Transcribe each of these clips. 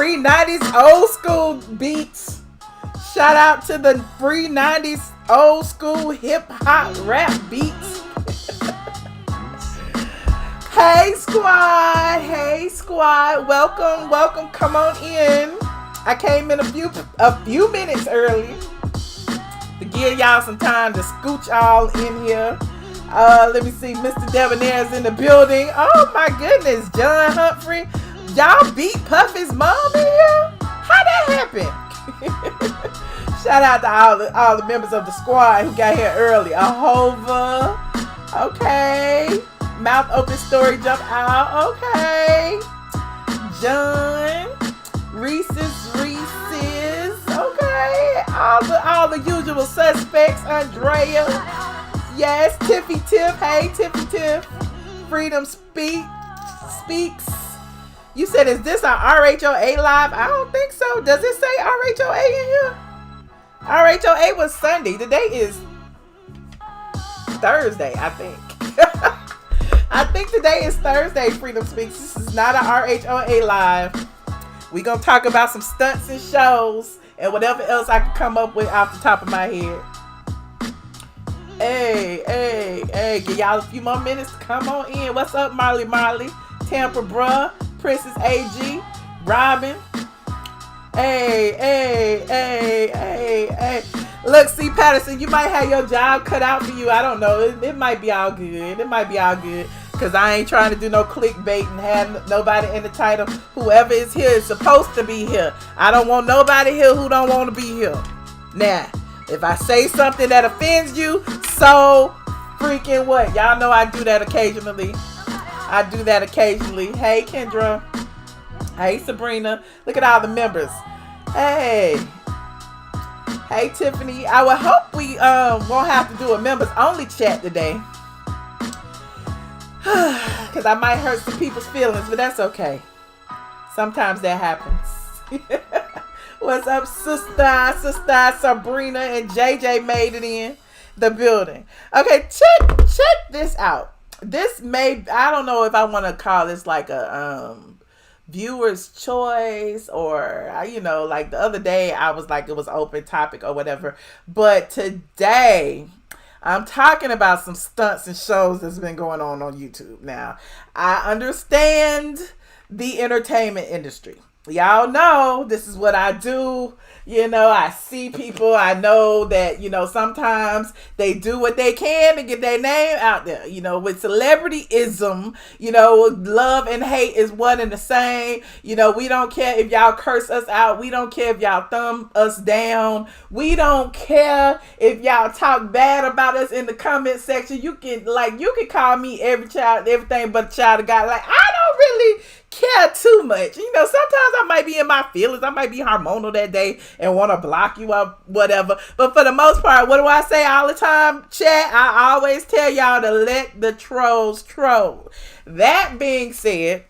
free 90s old school beats. Shout out to the free 90s old school hip hop rap beats. Hey squad, welcome, come on in. I came in a few minutes early to give y'all some time to scooch all in here. Let me see, Mr. Debonair's in the building. Oh my goodness, John Humphrey. Y'all beat Puffy's mom in here? How that happen? Shout out to all the members of the squad who got here early. Ahova, okay. Mouth open story jump out, okay. John, Reese's, okay. All the usual suspects. Andrea, yes. Tiffy Tiff, hey Tiffy Tiff. Freedom speaks. You said, is this our RHOA live? I don't think so. Does it say RHOA in here? RHOA was Sunday. Today is Thursday, I think. I think today is Thursday, Freedom Speaks. This is not an RHOA live. We're going to talk about some stunts and shows and whatever else I can come up with off the top of my head. Hey, give y'all a few more minutes to come on in. What's up, Marley? Tampa, bruh. Princess AG, Robin. Hey. Look, C. Patterson, you might have your job cut out for you. I don't know. It might be all good. Because I ain't trying to do no clickbait and have nobody in the title. Whoever is here is supposed to be here. I don't want nobody here who don't want to be here. Now, if I say something that offends you, so freaking what? Y'all know I do that occasionally. Hey, Kendra. Hey, Sabrina. Look at all the members. Hey, Tiffany. I would hope we won't have to do a members only chat today. Because I might hurt some people's feelings, but that's okay. Sometimes that happens. What's up, sister Sabrina and JJ made it in the building. Okay, check this out. This I don't know if I want to call this like a viewer's choice or, like the other day I was like it was open topic or whatever. But today I'm talking about some stunts and shows that's been going on YouTube. Now, I understand the entertainment industry. Y'all know this is what I do. I see people. I know that, sometimes they do what they can to get their name out there. With celebrityism, love and hate is one and the same. We don't care if y'all curse us out. We don't care if y'all thumb us down. We don't care if y'all talk bad about us in the comment section. You can call me everything but a child of God. Like, I don't really care too much. Sometimes I might be in my feelings. I might be hormonal that day and want to block you up, whatever. But for the most part, what do I say all the time, chat? I always tell y'all to let the trolls troll. That being said,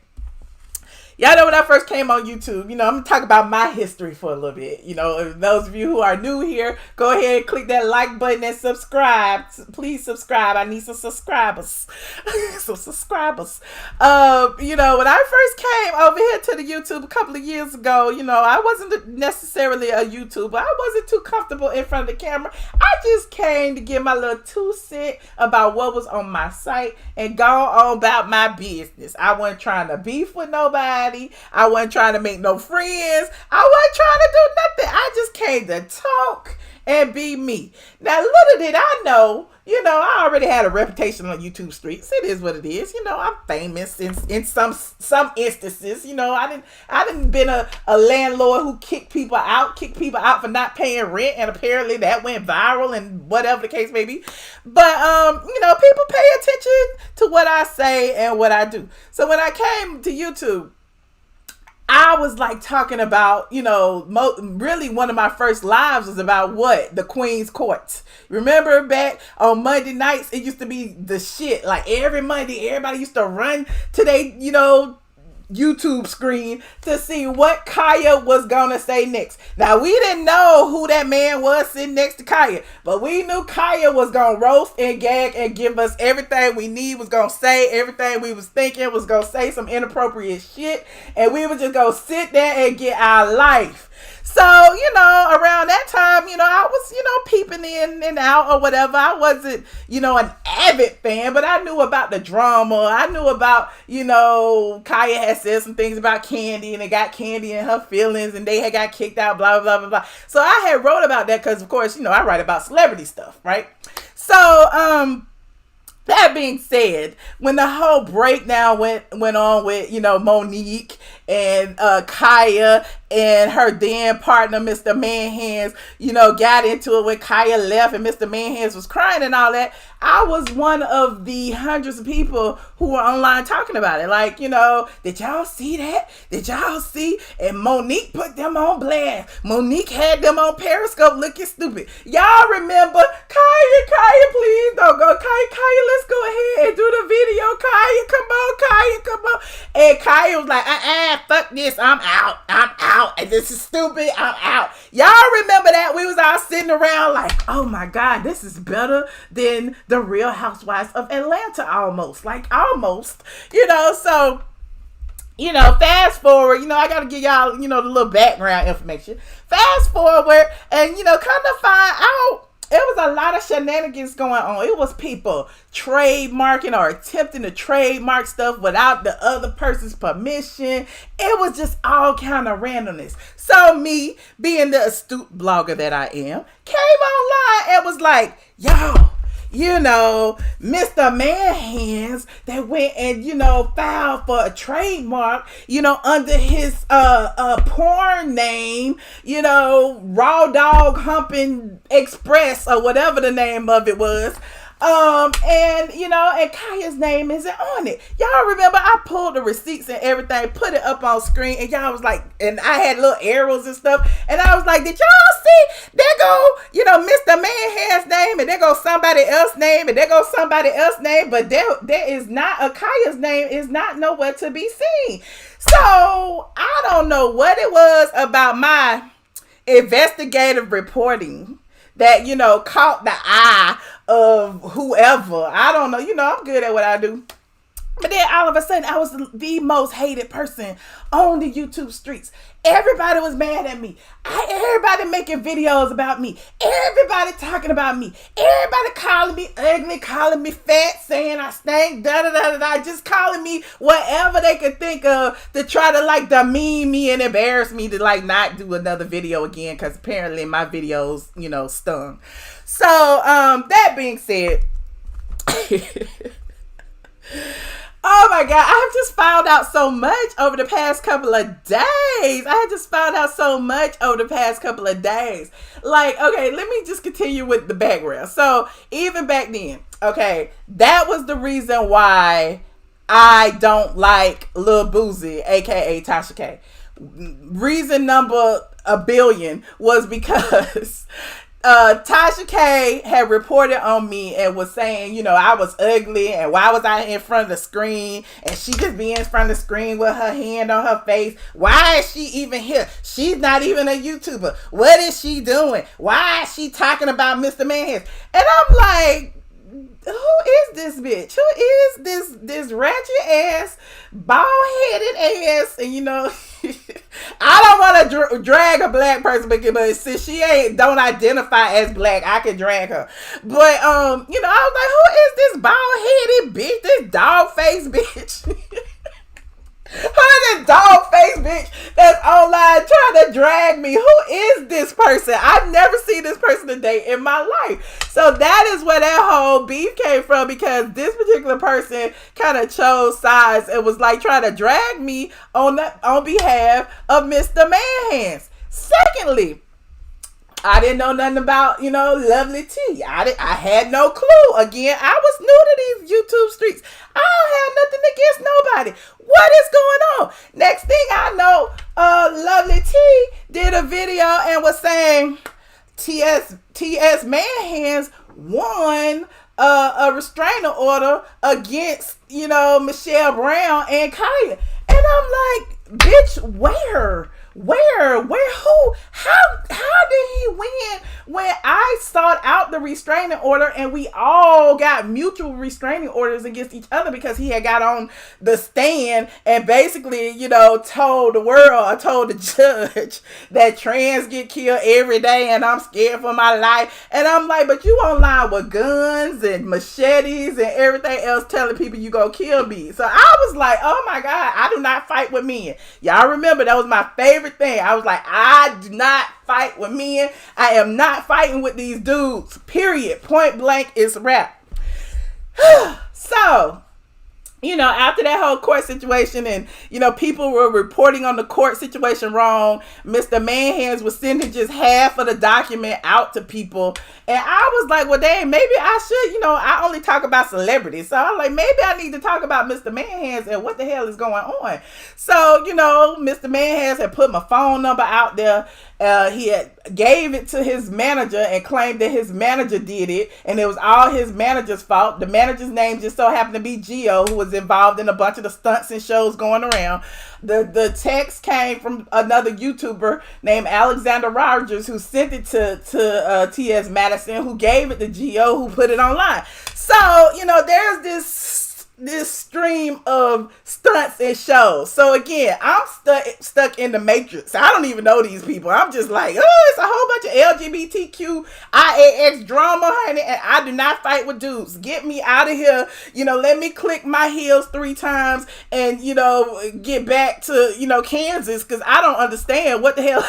y'all know when I first came on YouTube, I'm going to talk about my history for a little bit. Those of you who are new here, go ahead and click that like button and subscribe. Please subscribe. I need some subscribers. When I first came over here to the YouTube a couple of years ago, I wasn't necessarily a YouTuber. I wasn't too comfortable in front of the camera. I just came to give my little 2 cents about what was on my site and go on about my business. I wasn't trying to beef with nobody. I wasn't trying to make no friends. I wasn't trying to do nothing. I just came to talk and be me. Now, little did I know, I already had a reputation on YouTube streets. It is what it is. I'm famous in some instances. I didn't been a landlord who kicked people out for not paying rent, and apparently that went viral and whatever the case may be. But people pay attention to what I say and what I do. So when I came to YouTube, I was like talking about, really one of my first lives was about what? The Queen's Courts. Remember back on Monday nights, it used to be the shit. Like every Monday, everybody used to run to YouTube screen to see what Khia was gonna say next. Now we didn't know who that man was sitting next to Khia, but we knew Khia was gonna roast and gag and give us everything we need, was gonna say everything we was thinking, was gonna say some inappropriate shit, and we was just gonna sit there and get our life. So, around that time, I was, peeping in and out or whatever. I wasn't, an avid fan, but I knew about the drama. I knew about, Khia had said some things about Candy, and it got Candy in her feelings, and they had got kicked out, blah, blah, blah, blah, blah. So I had wrote about that because, of course, I write about celebrity stuff, right? So, that being said, when the whole breakdown went on with, Monique and Khia and her then partner, Mr. Manhands, got into it when Khia left and Mr. Manhands was crying and all that, I was one of the hundreds of people who were online talking about it. Like, did y'all see that? Did y'all see? And Monique put them on blast. Monique had them on Periscope looking stupid. Y'all remember, Khia, please don't go. Khia, let's go ahead and do the video. Khia, come on. And Khia was like, fuck this. I'm out. And this is stupid. I'm out. Y'all remember that? We was all sitting around like, oh my God, this is better than the Real Housewives of Atlanta almost. So, fast forward, I got to give y'all, the little background information. Fast forward and, come to find out, it was a lot of shenanigans going on. It was people trademarking or attempting to trademark stuff without the other person's permission. It was just all kind of randomness. So me, being the astute blogger that I am, came online and was like, yo, Mr. Manhands that went and, filed for a trademark, under his porn name, Raw Dog Humping Express or whatever the name of it was. And Khia's name isn't on it. Y'all remember I pulled the receipts and everything, put it up on screen, and y'all was like, and I had little arrows and stuff, and I was like, did y'all see? There go, Mr. Manhand's name, and there goes somebody else's name, and there goes somebody else's name, but there is not, Khia's name is not nowhere to be seen. So I don't know what it was about my investigative reporting that, caught the eye of whoever. I don't know. I'm good at what I do. But then all of a sudden, I was the most hated person on the YouTube streets. Everybody was mad at me. Everybody making videos about me. Everybody talking about me. Everybody calling me ugly, calling me fat, saying I stink, da-da-da-da-da, just calling me whatever they could think of to try to demean me and embarrass me to not do another video again, because apparently my videos, stung. So, that being said, oh my God, I have just found out so much over the past couple of days. Okay, let me just continue with the background. So even back then, okay, that was the reason why I don't like Lil Boozy, aka Tasha K. Reason number a billion was because Tasha K had reported on me and was saying, I was ugly and why was I in front of the screen, and she just be in front of the screen with her hand on her face. Why is she even here? She's not even a YouTuber. What is she doing? Why is she talking about Mr. Manhands? And I'm like, who is this bitch? Who is this ratchet ass, bald-headed ass? And I don't want to drag a black person, but since she don't identify as black, I can drag her. But I was like, who is this bald-headed bitch? This dog-faced bitch? Who is this dog-faced bitch that's online trying to drag me? Who is this person? I've never seen this person a day in my life. So that is where that whole beef came from, because this particular person kind of chose sides and was trying to drag me on behalf of Mr. Manhands. Secondly, I didn't know nothing about, Lovely T. I had no clue. Again, I was new to these YouTube streets. I don't have nothing against nobody. What is going on? Next thing I know, Lovely T did a video and was saying TS Manhands won a restraining order against, Michelle Brown and Khia. And I'm like, bitch, where, who, how did he win when I sought out the restraining order and we all got mutual restraining orders against each other because he had got on the stand and basically, you know, told the world, I told the judge that trans get killed every day and I'm scared for my life. And I'm like, but you online with guns and machetes and everything else telling people you go kill me. So I was like, oh my God, I do not fight with men. Y'all remember that was my favorite thing. I was like, I do not fight with men. I am not fighting with these dudes. Period. Point blank, it's rap. So, you know, after that whole court situation and, you know, people were reporting on the court situation wrong, Mr. Manhands was sending just half of the document out to people. And I was like, well, dang, maybe I should, you know, I only talk about celebrities. So I'm like, maybe I need to talk about Mr. Manhands and what the hell is going on. So, you know, Mr. Manhands had put my phone number out there. He had gave it to his manager and claimed that his manager did it and it was all his manager's fault. The manager's name just so happened to be Gio, who was involved in a bunch of the stunts and shows going around. The text came from another YouTuber named Alexander Rogers, who sent it to TS Madison, who gave it to Gio, who put it online. So, you know, there's this stream of stunts and shows. So again, I'm stuck in the matrix. I don't even know these people. I'm just like, oh, it's a whole bunch of LGBTQ IAX drama, honey, and I do not fight with dudes. Get me out of here. You know, let me click my heels 3 times and, you know, get back to, you know, Kansas, because I don't understand what the hell.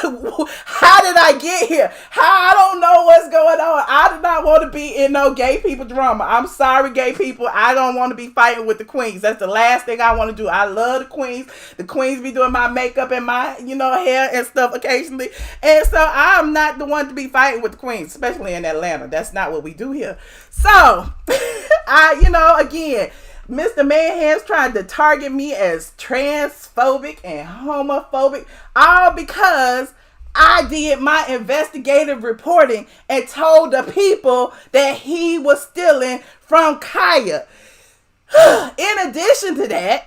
How did I get here? I don't know what's going on. I do not want to be in no gay people drama. I'm sorry, gay people. I don't want to be fighting with the queens. That's the last thing I want to do. I love the queens. The queens be doing my makeup and my, you know, hair and stuff occasionally. And so I'm not the one to be fighting with the queens, especially in Atlanta. That's not what we do here. So, you know, again, Mr. Manhands tried to target me as transphobic and homophobic, all because I did my investigative reporting and told the people that he was stealing from Khia. In addition to that,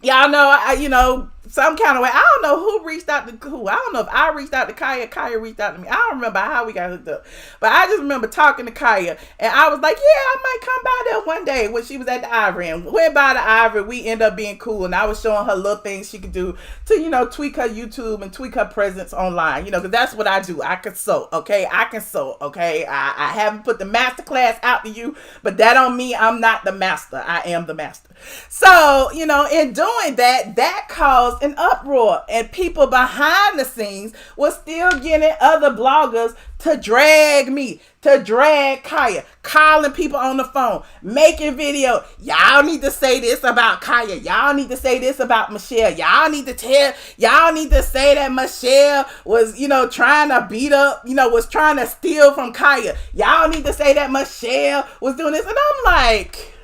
y'all know, you know, some kind of way, I don't know who reached out to who. I don't know if I reached out to Khia. Khia reached out to me. I don't remember how we got hooked up. But I just remember talking to Khia. And I was like, yeah, I might come by there one day when she was at the Ivory. And went by the Ivory. We ended up being cool. And I was showing her little things she could do to, you know, tweak her YouTube and tweak her presence online. You know, because that's what I do. I consult, okay? I consult, okay? I haven't put the master class out to you. But that don't mean I'm not the master. I am the master. So, you know, in doing that, that caused an uproar, and people behind the scenes were still getting other bloggers to drag me, to drag Khia, calling people on the phone, making video. Y'all need to say this about Khia. Y'all need to say this about Michelle. Y'all need to say that Michelle was, you know, trying to beat up, you know, was trying to steal from Khia. Y'all need to say that Michelle was doing this. And I'm like,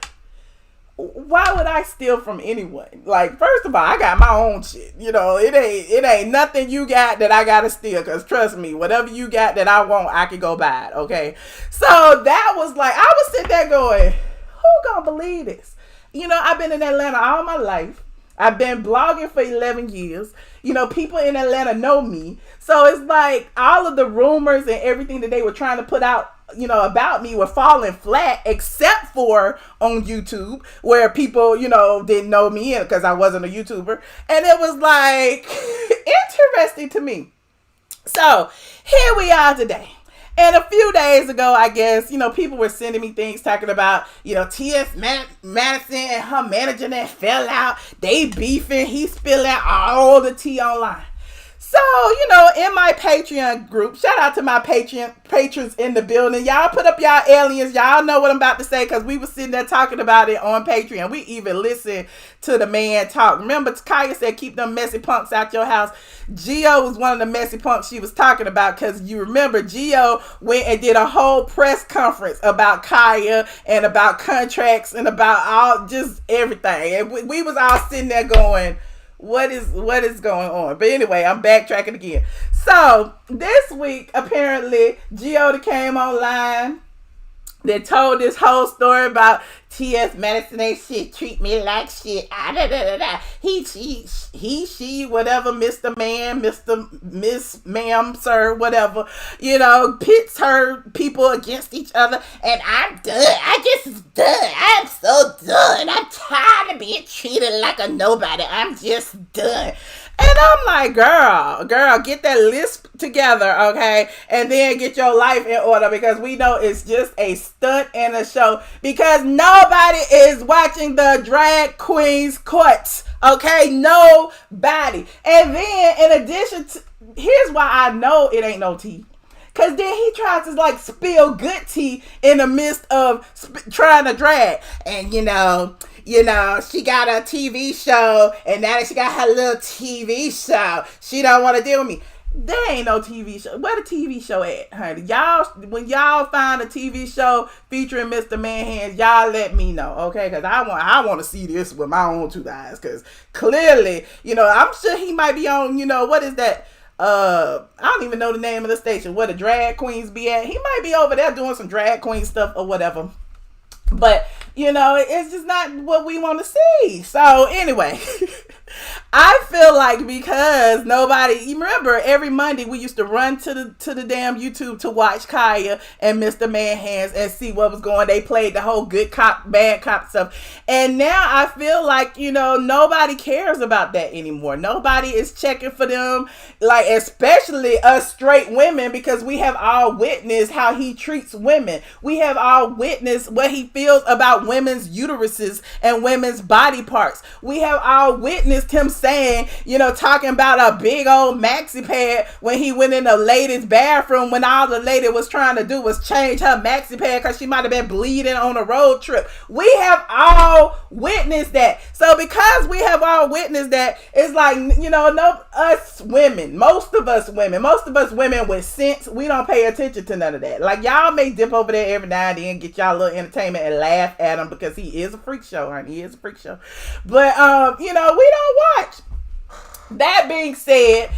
why would I steal from anyone? Like, first of all, I got my own shit. You know, it ain't nothing you got that I gotta steal. Cause trust me, whatever you got that I want, I can go buy it. Okay. So that was like, I was sitting there going, who gonna believe this? You know, I've been in Atlanta all my life. I've been blogging for 11 years. You know, people in Atlanta know me. So it's like all of the rumors and everything that they were trying to put out, you know, about me were falling flat, except for on YouTube, where people, you know, didn't know me because I wasn't a YouTuber. And it was like interesting to me. So here we are today. And a few days ago, I guess, you know, people were sending me things talking about, you know, TS Madison and her manager that fell out. They beefing. He spilling all the tea online. So, you know, in my Patreon group, shout out to my patrons in the building. Y'all put up y'all aliens. Y'all know what I'm about to say because we were sitting there talking about it on Patreon. We even listened to the man talk. Remember, Khia said, keep them messy punks out your house. Gio was one of the messy punks she was talking about because you remember Gio went and did a whole press conference about Khia and about contracts and about all, just everything. And we was all sitting there going, what is going on? But anyway, I'm backtracking again. So this week, apparently, Gio came online They told this whole story about TS Madison ain't shit, treat me like shit. He, she, whatever, Mr. Man, Miss Ma'am, Sir, whatever, pits her people against each other. And I'm done. I just done. I'm so done. I'm tired of being treated like a nobody. I'm just done. And I'm like, girl, get that list together, okay? And then get your life in order, because we know it's just a stunt and a show, because nobody is watching the drag queens courts, okay? Nobody. And then in addition to, here's why I know it ain't no tea. Because then he tries to like spill good tea in the midst of trying to drag. And she got a TV show, and now that she got her little TV show, she don't want to deal with me. There ain't no TV show. Where the TV show at, honey? Y'all, when y'all find a TV show featuring Mr. Man Hands, y'all let me know, okay? Because I want to see this with my own two eyes. Because clearly, I'm sure he might be on, what is that? I don't even know the name of the station where the drag queens be at. He might be over there doing some drag queen stuff or whatever. But, it's just not what we want to see. So, anyway, I feel like because you remember every Monday we used to run to the damn YouTube to watch Khia and Mr. Man Hands and see what was going. They played the whole good cop, bad cop stuff. And now I feel like, nobody cares about that anymore. Nobody is checking for them, like especially us straight women, because we have all witnessed how he treats women. We have all witnessed what he feels about women's uteruses and women's body parts. We have all witnessed him saying, talking about a big old maxi pad when he went in the lady's bathroom, when all the lady was trying to do was change her maxi pad because she might have been bleeding on a road trip. We have all witnessed that. So because we have all witnessed that, it's like, us women, most of us women with sense, we don't pay attention to none of that. Like, y'all may dip over there every now and then, get y'all a little entertainment and laugh at him because he is a freak show, honey. He is a freak show. But, we don't watch. That being said,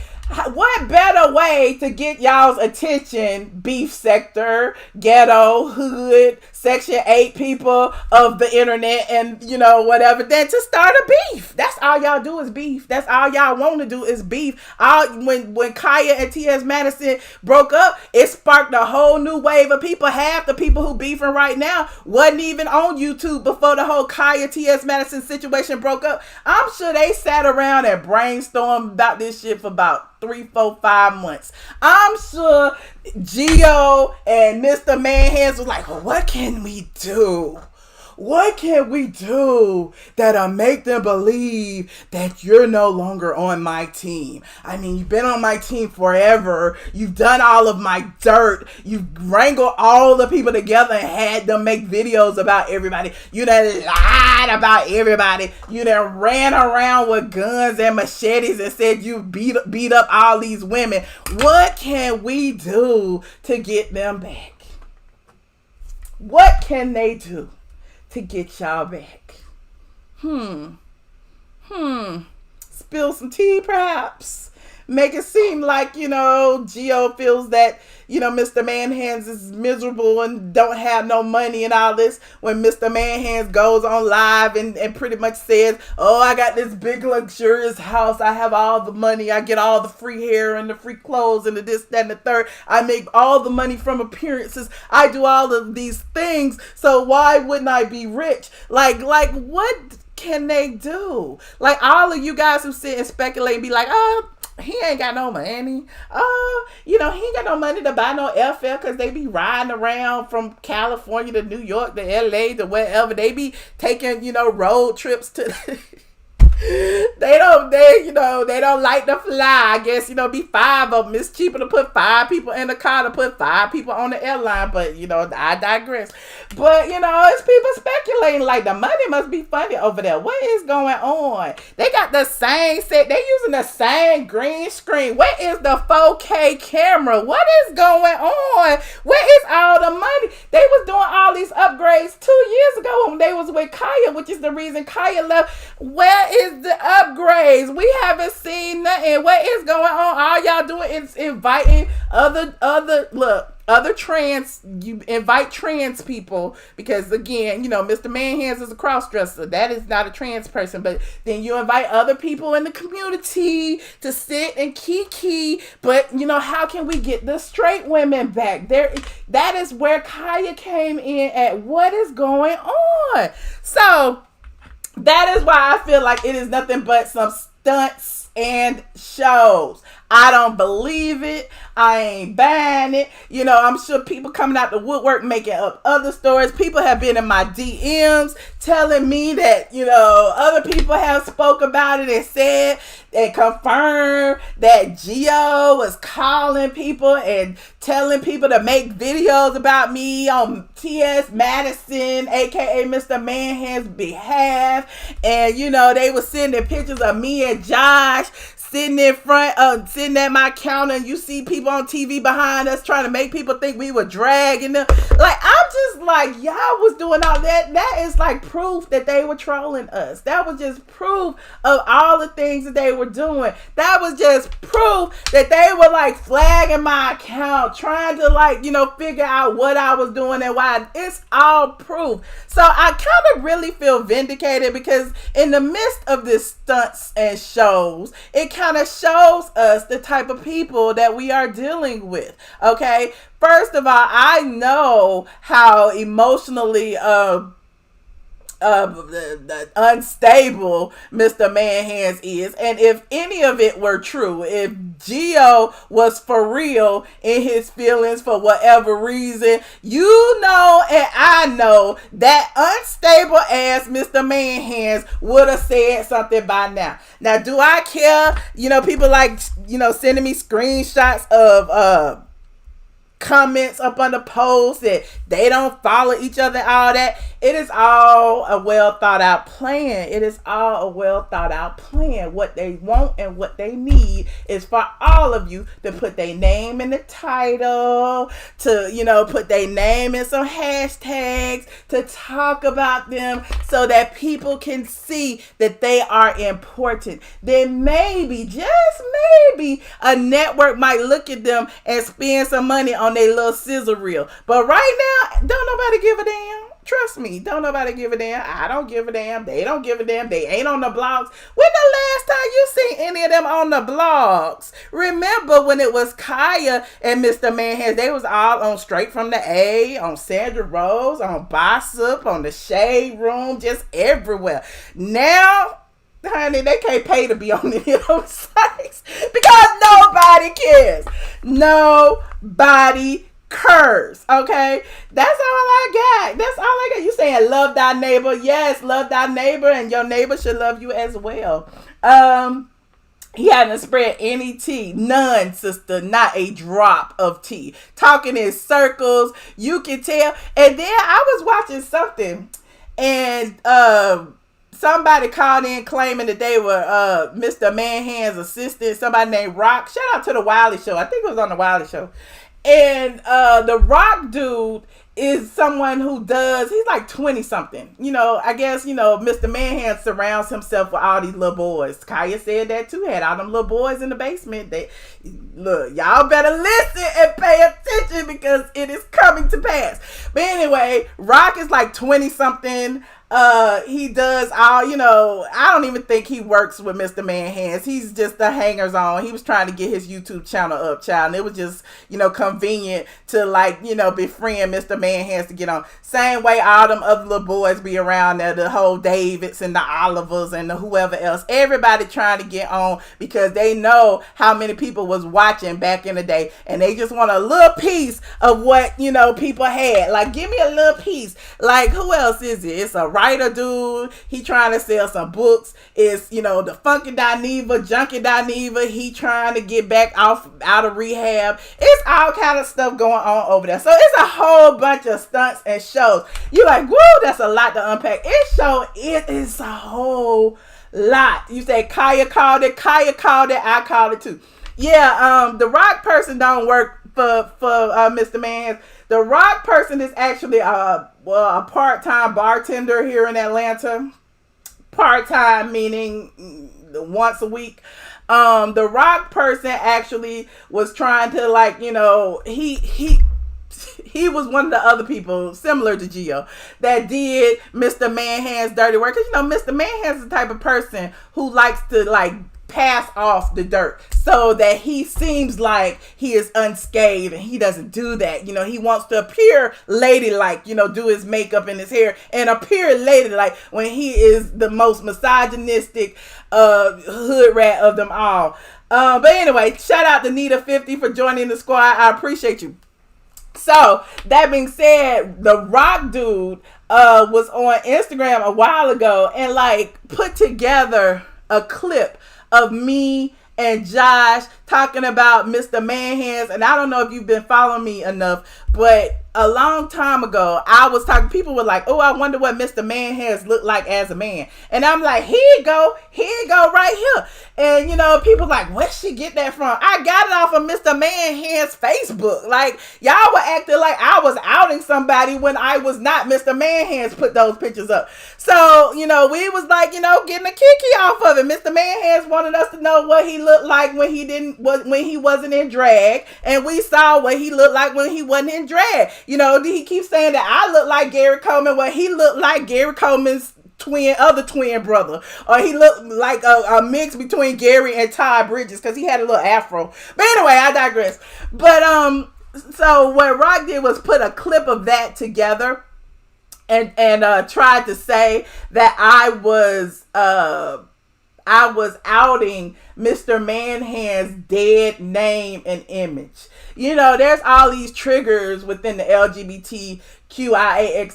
what better way to get y'all's attention, beef sector, ghetto, hood, Section 8 people of the internet and, whatever, than to start a beef? That's all y'all do is beef. That's all y'all want to do is beef. When Khia and TS Madison broke up, it sparked a whole new wave of people. Half the people who beefing right now wasn't even on YouTube before the whole Khia TS Madison situation broke up. I'm sure they sat around and brainstormed about this shit for about 3, 4, 5 months. I'm sure Gio and Mr. Man Hands was like, well, what can we do? What can we do that'll make them believe that you're no longer on my team? I mean, you've been on my team forever. You've done all of my dirt. You've wrangled all the people together and had them make videos about everybody. You done lied about everybody. You done ran around with guns and machetes and said you beat up all these women. What can we do to get them back? What can they do to get y'all back? Spill some tea, perhaps. Make it seem like, Gio feels that, Mr. Man Hands is miserable and don't have no money and all this, when Mr. Man Hands goes on live and pretty much says, oh, I got this big luxurious house. I have all the money. I get all the free hair and the free clothes and the this, that, and the third. I make all the money from appearances. I do all of these things. So why wouldn't I be rich? Like what can they do? Like, all of you guys who sit and speculate and be like, oh, he ain't got no money. He ain't got no money to buy no airfare because they be riding around from California to New York to LA to wherever. They be taking, road trips to they don't like to fly. I guess, be 5 of them. It's cheaper to put 5 people in the car to put 5 people on the airline. But, I digress. But, it's people speculating like the money must be funny over there. What is going on? They got the same set. They using the same green screen. Where is the 4K camera? What is going on? Where is all the money? They was doing all these upgrades 2 years ago when they was with Khia, which is the reason Khia left. Where is the upgrades? We haven't seen nothing. What is going on? All y'all doing is inviting other look. you invite trans people, because again, Mr. Manhands is a cross-dresser. That is not a trans person. But then you invite other people in the community to sit and kiki. But how can we get the straight women back there? That is where Khia came in at. What is going on? So that is why I feel like it is nothing but some stunts and shows. I don't believe it. I ain't buying it. I'm sure people coming out the woodwork making up other stories. People have been in my DMs telling me that, other people have spoke about it and said and confirmed that Geo was calling people and telling people to make videos about me on TS Madison, aka Mr. Manhand's behalf. And, they were sending pictures of me and Josh sitting in front, sitting at my counter, and you see people on TV behind us trying to make people think we were dragging them. Like, I'm just like, y'all was doing all that. That is like proof that they were trolling us. That was just proof of all the things that they were doing. That was just proof that they were like flagging my account, trying to figure out what I was doing and why. It's all proof. So I kind of really feel vindicated, because in the midst of this stunts and shows, it kind of shows us the type of people that we are dealing with. Okay, first of all, I know how emotionally unstable Mr. Manhands is, and if any of it were true, if Geo was for real in his feelings for whatever reason, and I know that unstable ass Mr. Manhands would have said something by now. Now, do I care? People sending me screenshots of comments up on the post that they don't follow each other, all that. It is all a well thought out plan. It is all a well thought out plan. What they want and what they need is for all of you to put their name in the title, to put their name in some hashtags, to talk about them so that people can see that they are important. Then maybe, just maybe, a network might look at them and spend some money on their little sizzle reel. But right now, don't nobody give a damn. Trust me, don't nobody give a damn. I don't give a damn. They don't give a damn. They ain't on the blogs. When the last time you seen any of them on the blogs? Remember when it was Khia and Mr. Manhands, they was all on Straight from the A, on Sandra Rose, on Bossip, on the Shade Room, just everywhere. Now, honey, they can't pay to be on any of those sites because nobody cares. Nobody cares. Okay, that's all I got. That's all I got. You saying love thy neighbor? Yes, love thy neighbor, and your neighbor should love you as well. He hadn't spread any tea. None, sister. Not a drop of tea. Talking in circles. You can tell. And then I was watching something, and somebody called in claiming that they were Mr. Manhand's assistant. Somebody named Rock. Shout out to the Wiley Show. I think it was on the Wiley Show. And the Rock dude is someone who he's like 20 something. I guess, Mr. Manhand surrounds himself with all these little boys. Khia said that too. Had all them little boys in the basement. Look, y'all better listen and pay attention because it is coming to pass. But anyway, Rock is like 20 something. He does all, I don't even think he works with Mr. Manhands. He's just the hangers on. He was trying to get his YouTube channel up, child. And it was just, convenient to befriend Mr. Manhands to get on. Same way all them other little boys be around there, the whole Davids and the Olivers and the whoever else. Everybody trying to get on because they know how many people was watching back in the day. And they just want a little piece of what, people had. Like, give me a little piece. Like, who else is it? It's a writer dude. He trying to sell some books. It's the Funky Dineva, Junkie Dineva. He trying to get back out of rehab. It's all kind of stuff going on over there. So it's a whole bunch of stunts and shows. You like, woo, that's a lot to unpack. It is a whole lot. You say Khia called it. Khia called it. I called it too. Yeah. The Rock person don't work for Mr. Manhands. The Rock person is actually a part-time bartender here in Atlanta. Part-time meaning once a week. The Rock person actually was trying to he was one of the other people similar to Gio that did Mr. Manhand's dirty work. Because, you know, Mr. Manhand's the type of person who likes to, like, pass off the dirt so that he seems like he is unscathed, and he doesn't do that. You know, he wants to appear ladylike, you know, do his makeup and his hair and appear ladylike when he is the most misogynistic hood rat of them all. But anyway, shout out to Nita50 for joining the squad. I appreciate you. So that being said, the Rock dude was on Instagram a while ago and like put together a clip of me and Josh talking about Mr. Manhands. And I don't know if you've been following me enough, but a long time ago, I was talking, people were like, oh, I wonder what Mr. Manhands looked like as a man. And I'm like, here you go right here. And, you know, people like, where'd she get that from? I got it off of Mr. Manhand's Facebook. Like, y'all were acting like I was outing somebody when I was not. Mr. Manhands put those pictures up. So, you know, we was like, you know, getting a kiki off of it. Mr. Manhands wanted us to know what he looked like when he wasn't in drag. And we saw what he looked like when he wasn't in drag. You know, he keeps saying that I look like Gary Coleman. Well, he looked like Gary Coleman's other twin brother, or he looked like a mix between Gary and Todd Bridges because he had a little afro. But anyway, I digress. But so what Rock did was put a clip of that together and tried to say that I was outing Mr. Manhand's dead name and image. You know, there's all these triggers within the LGBTQIAX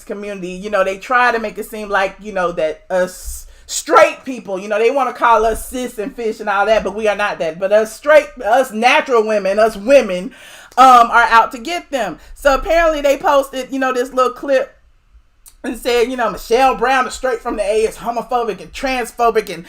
community. You know, they try to make it seem like, you know, that us straight people, you know, they want to call us cis and fish and all that, but we are not that. But us natural women, us women, are out to get them. So apparently they posted, you know, this little clip and said, you know, Michelle Brown, the straight from the A, is homophobic and transphobic, and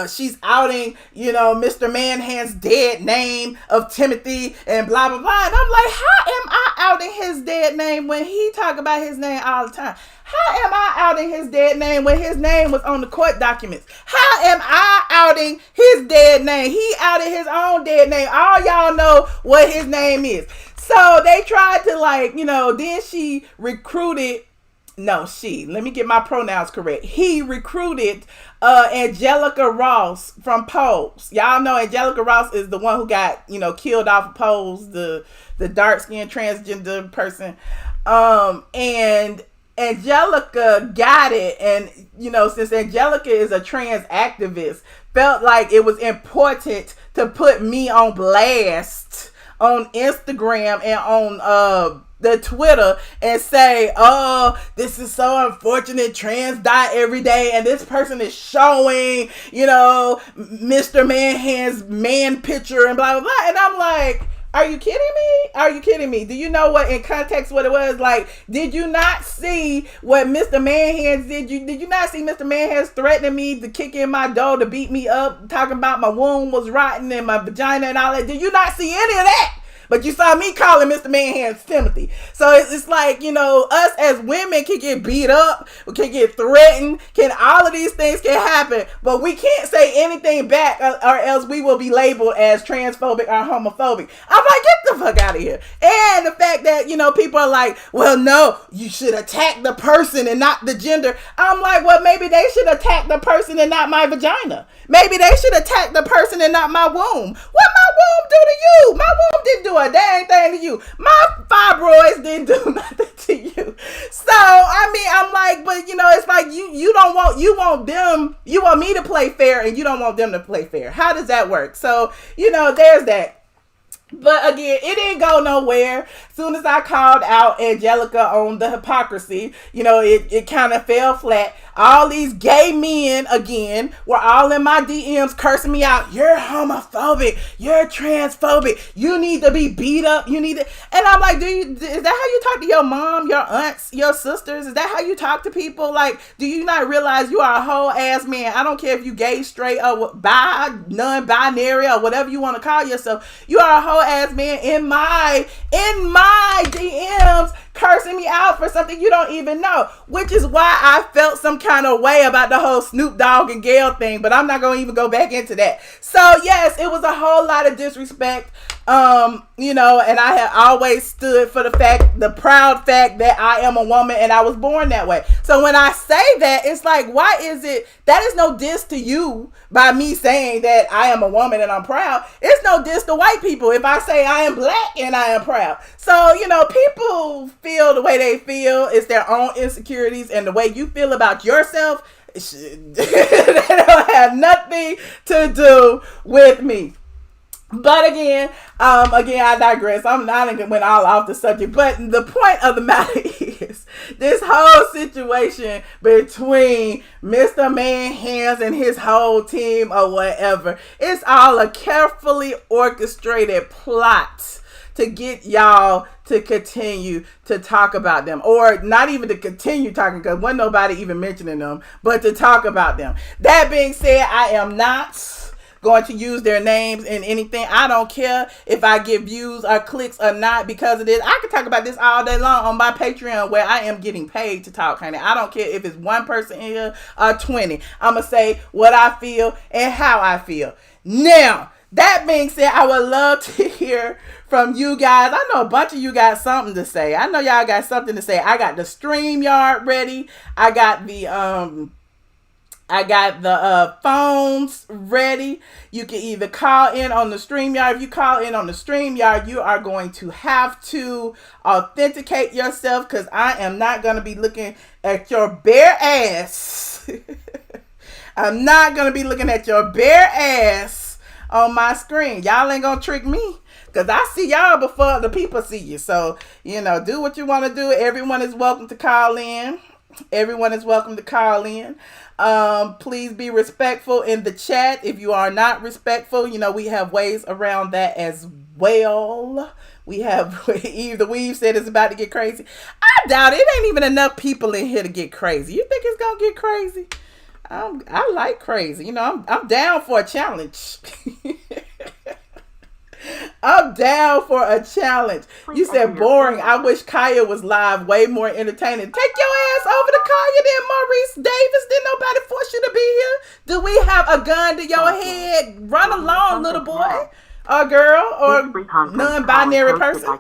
she's outing, you know, Mr. Manhand's dead name of Timothy and blah, blah, blah. And I'm like, how am I outing his dead name when he talk about his name all the time? How am I outing his dead name when his name was on the court documents? How am I outing his dead name? He outed his own dead name. All y'all know what his name is. So they tried to, like, you know, then she recruited, let me get my pronouns correct. He recruited Angelica Ross from Pose. Y'all know Angelica Ross is the one who got, you know, killed off of Pose, the dark-skinned transgender person. And Angelica got it. And, you know, since Angelica is a trans activist, felt like it was important to put me on blast on Instagram and on the Twitter and say, oh, this is so unfortunate, trans die every day, and this person is showing, you know, Mr. Manhand's man picture and blah, blah, blah. And I'm like, are you kidding me? Are you kidding me? Do you know what, in context, what it was? Like, did you not see what Mr. Manhands did? Did you not see Mr. Manhands threatening me to kick in my door, to beat me up, talking about my womb was rotten and my vagina and all that? Did you not see any of that? But you saw me calling Mr. Manhand's Timothy. So it's like, you know, us as women can get beat up, we can get threatened, all of these things can happen, but we can't say anything back or else we will be labeled as transphobic or homophobic. I'm like, get the fuck out of here. And the fact that, you know, people are like, well, no, you should attack the person and not the gender. I'm like, well, maybe they should attack the person and not my vagina. Maybe they should attack the person and not my womb. What my womb do to you? My womb didn't do a dang thing to you. My fibroids didn't do nothing to you. So, I mean, I'm like, but, you know, it's like you want me to play fair and you don't want them to play fair. How does that work? So, you know, there's that. But again, it didn't go nowhere. As soon as I called out Angelica on the hypocrisy, you know, it kind of fell flat. All these gay men, again, were all in my DMs cursing me out. You're homophobic. You're transphobic. You need to be beat up. You need to... And I'm like, is that how you talk to your mom, your aunts, your sisters? Is that how you talk to people? Like, do you not realize you are a whole ass man? I don't care if you gay, straight, or bi, non-binary, or whatever you want to call yourself. You are a whole ass man in my DMs cursing me out for something you don't even know, which is why I felt some kind of way about the whole Snoop Dogg and Gayle thing, but I'm not going to even go back into that. So yes, it was a whole lot of disrespect. And I have always stood for the proud fact that I am a woman and I was born that way. So when I say that, it's like, why is it, that is no diss to you by me saying that I am a woman and I'm proud. It's no diss to white people if I say I am black and I am proud. So, people feel the way they feel. It's their own insecurities, and the way you feel about yourself, they don't have nothing to do with me. But again, I digress. I went all off the subject. But the point of the matter is, this whole situation between Mr. Man Hands and his whole team or whatever, it's all a carefully orchestrated plot to get y'all to continue to talk about them, or not even to continue talking, because wasn't nobody even mentioning them, but to talk about them. That being said, I am not going to use their names in anything. I don't care if I get views or clicks or not because of this. I can talk about this all day long on my Patreon, where I am getting paid to talk, honey. I don't care if it's one person in here or 20. I'm going to say what I feel and how I feel. Now, that being said, I would love to hear from you guys. I know a bunch of you got something to say. I know y'all got something to say. I got the StreamYard ready. I got the phones ready. You can either call in on the StreamYard. If you call in on the StreamYard, you are going to have to authenticate yourself, because I am not going to be looking at your bare ass. I'm not going to be looking at your bare ass on my screen. Y'all ain't going to trick me, because I see y'all before the people see you. So, do what you want to do. Everyone is welcome to call in. Please be respectful in the chat. If you are not respectful, we have ways around that as well. We have the Weave said it's about to get crazy. I doubt it. Ain't even enough people in here to get crazy. You think it's gonna get crazy? I like crazy. I'm down for a challenge. I'm down for a challenge. You said boring. I wish Khia was live. Way more entertaining. Take your ass over to Khia then, Maurice Davis. Didn't nobody force you to be here? Do we have a gun to your head? Run along, little boy or girl or non-binary person.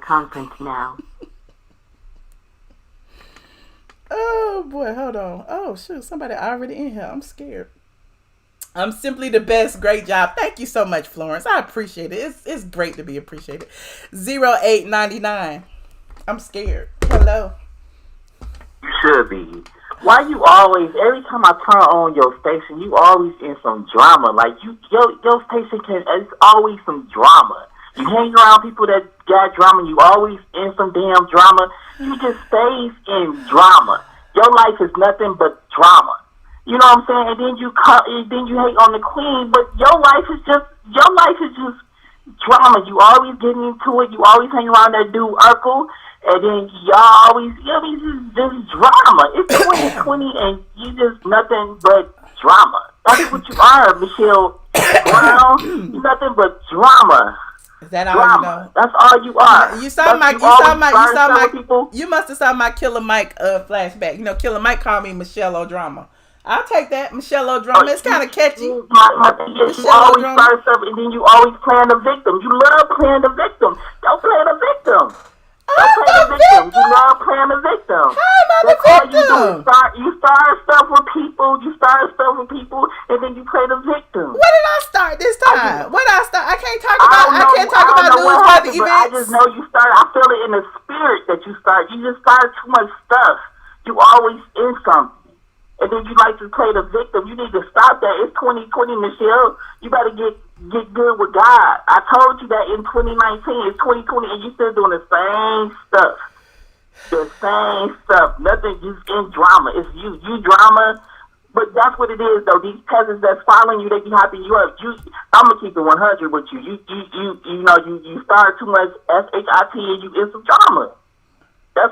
Oh boy, hold on. Oh shoot, somebody already in here. I'm scared. I'm simply the best. Great job. Thank you so much, Florence. I appreciate it. It's great to be appreciated. 0899. I'm scared. Hello. You should be. Why you always, every time I turn on your station, you always in some drama. Like, your station it's always some drama. You hang around people that got drama, you always in some damn drama. You just stays in drama. Your life is nothing but drama. You know what I'm saying? And then you hate on the queen, but your life is just drama. You always get into it. You always hang around that dude Urkel, and then y'all always, just drama. It's 2020, and you just nothing but drama. That's what you are, Michelle Brown. You nothing but drama. Is that all you know? That's all you are. You must have saw my Killer Mike flashback. Killer Mike called me Michelle O'Drama. I'll take that, Michelle O'Drama. It's kind of catchy. You always start stuff, and then you always playing the victim. You love playing the victim. Don't play the victim. Don't play the victim. You love playing the victim. How am I the victim? You start stuff with people. And then you play the victim. What did I start this time? What did I start? I can't talk about newsworthy events. I just know you start. I feel it in the spirit that you start. You just started too much stuff. You always in something. And then you like to play the victim. You need to stop that. It's 2020, Michelle. You better get good with God. I told you that in 2019. It's 2020, and you still doing the same stuff. The same stuff. Nothing. You in drama. It's you. You drama. But that's what it is, though. These peasants that's following you, they be hyping you up. I'm gonna keep it 100 with you. You start too much SHIT, and you in some drama. That's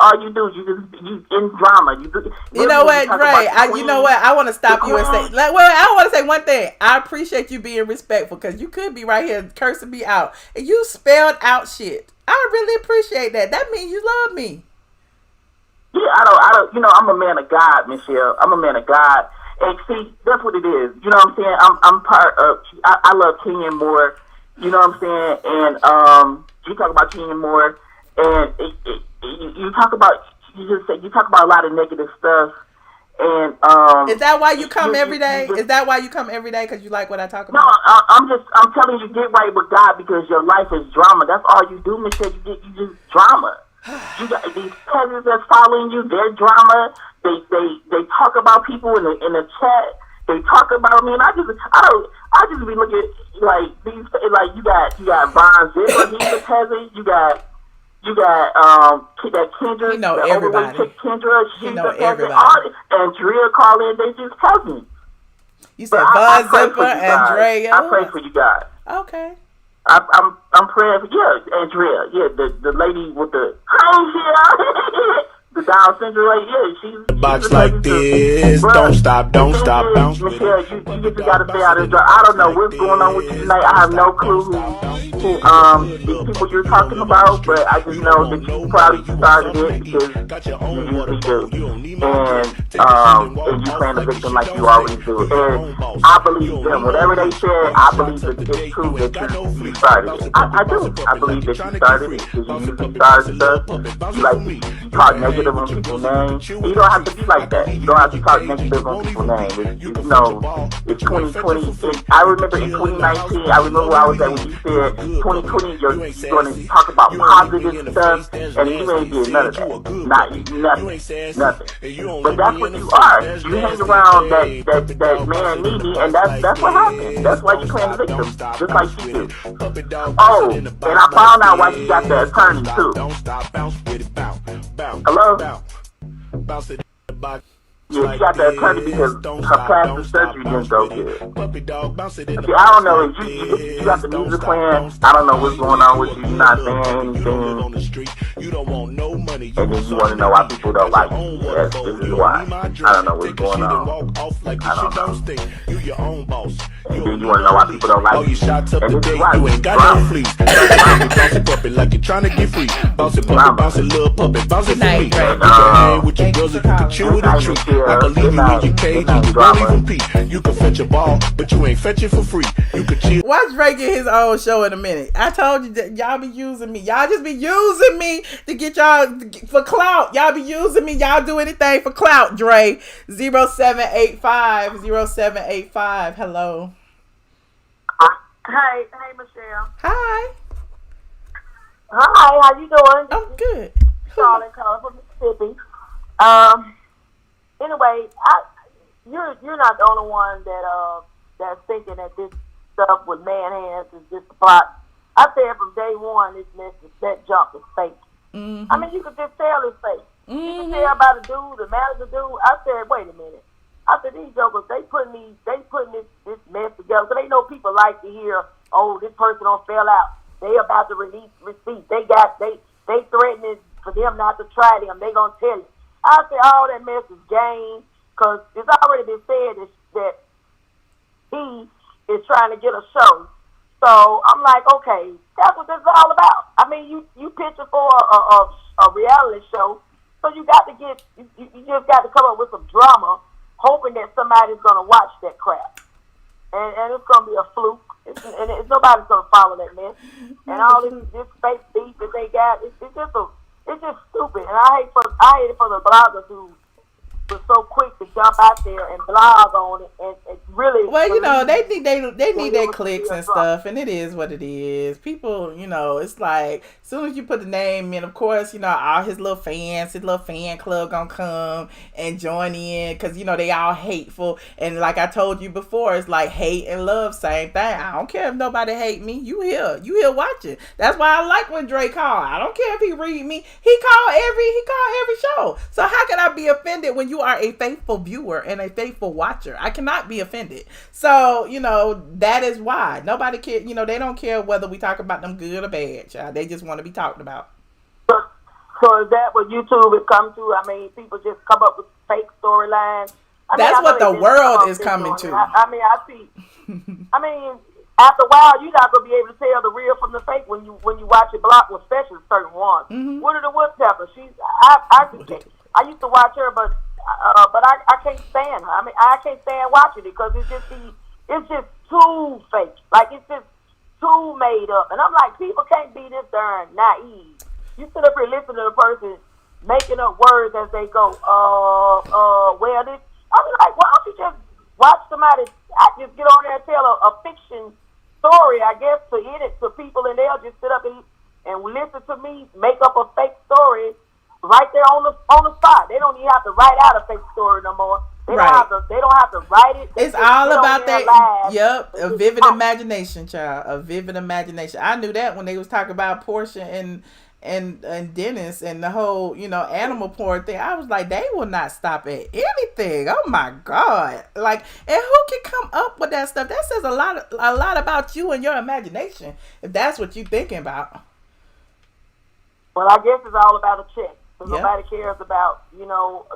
all you do. You in drama. You know what, Dre? I want to stop you and say, I want to say one thing. I appreciate you being respectful, because you could be right here cursing me out, and you spelled out shit. I really appreciate that. That means you love me. Yeah, I don't. I'm a man of God, Michelle. I'm a man of God, and see, that's what it is. You know what I'm saying? I'm part of. I love Kenya more. You know what I'm saying? And you talk about cheating more, and you talk about you talk about a lot of negative stuff. And is that why you come every day? Is that why you come every day? Because you like what I talk about? No, I'm telling you, get right with God because your life is drama. That's all you do, Michelle. You just drama. You got these peasants that's following you. They're drama. They talk about people in the chat. They talk about me, and I just be looking like these, like you got Von Zipper, he's a peasant. You got that Kendra, you know the everybody. Kendra, she's you know a peasant. everybody. And Drea calling, they just peasants. You said Von Zipper, Andrea. I pray for you guys. Okay. I'm praying for Andrea, the lady with the the Down syndrome, she's box like this. Don't stop, bounce with Michelle, it. you just gotta stay out of the. I don't know what's going on with you tonight. I have no clue who these people you're talking about, but I just know that you probably started it because you usually do, and you playing the victim like you always do. And I believe them. Whatever they said, I believe that it's true that you started it. I do. I believe that you started it because you usually started stuff. You talk negative on people's names. You don't have to be like that. You don't have to talk negative on people's names. It's 2020. And I remember in 2019, I remember where I was at when you said 2020, you're going to talk about positive stuff, and you ain't did none of that. Nothing. But that's what you are. You hang around that man needy, and that's what happened. That's why you playing the victim, just like she did. Oh, and I found out why she got the attorney too. Hello? Yeah, she got the attorney because her plastic surgery didn't go good. See, I don't know. If you got the music playing, I don't know what's going on with you. You're not saying anything. And then you want to know why people don't like you. Yes, this is why. I don't know what's going on. I don't know. And then you want to know why people don't like you. And this is why. You ain't got no fleas. Bounce it puppet like you're trying to get free. Bounce it puppet, bounce it little puppet, bounce it for me. You can hang with your girls and you can chill with a treat. I can leave you in your cage and you won't even pee. You can fetch a ball, but you ain't fetching for free. You can chill. Watch Drake get his own show in a minute. I told you that y'all be using me. Y'all just be using me to get y'all for clout. Y'all be using me. Y'all do anything for clout, Dre. 0785. Hello. Hey, Michelle. Hi. Hi, how you doing? I'm good. Charlotte calling from Mississippi. Anyway, you're not the only one that's thinking that this stuff with man hands is just a plot. I said from day one, that jump is fake. Mm-hmm. I mean, you could just tell it's fake. Mm-hmm. You can tell by the dude, the manager dude. I said, wait a minute. I said, these jokers, they putting this mess together. So they know people like to hear, oh, this person don't fell out. They about to release receipts. They threatening for them not to try them. They gonna tell you. I said, all that mess is game, because it's already been said that he is trying to get a show. So I'm like, okay, that's what this is all about. I mean, you pitching for a reality show, so you got to you just got to come up with some drama, hoping that somebody's gonna watch that crap, and it's gonna be a fluke. And nobody's gonna follow that mess. And all this fake beef that they got, it's just stupid. And I hate it for the bloggers who were so quick to jump out there and blog on it and really. Well, you know, they think they need their clicks and stuff, and it is what it is. People, you know, it's like as soon as you put the name in, of course, you know, all his little fans, his little fan club gonna come and join in because you know they all hateful. And like I told you before, it's like hate and love, same thing. I don't care if nobody hate me. You here watching. That's why I like when Drake call. I don't care if he read me. He call every show. So how can I be offended when you are a faithful viewer and a faithful watcher? I cannot be offended. So, you know, that is why nobody care. You know, they don't care whether we talk about them good or bad, child. They just want to be talked about. So is that what YouTube has come to? I mean, people just come up with fake storylines. That's what the world is coming to. I see. I mean, after a while, you're not gonna be able to tell the real from the fake when you watch it block, especially certain ones. Mm-hmm. Woody the Woodpecker, I used to watch her, but I can't stand her. I mean, I can't stand watching it because it's just too fake. Like it's just too made up. And I'm like, people can't be this darn naive. You sit up here listening to the person making up words as they go, well, this. I was like, why don't you just watch somebody, I just get on there and tell a fiction story, I guess, to edit to people, and they'll just sit up and listen to me make up a fake story right there on the spot. They don't even have to write out a fake story no more. They don't have to write it. It's all about that. Yep, a vivid imagination, child. A vivid imagination. I knew that when they was talking about Portia and Dennis and the whole, animal porn thing. I was like, they will not stop at anything. Oh my God. Like, and who can come up with that stuff? That says a lot about you and your imagination, if that's what you're thinking about. Well, I guess it's all about a check. Because nobody cares about,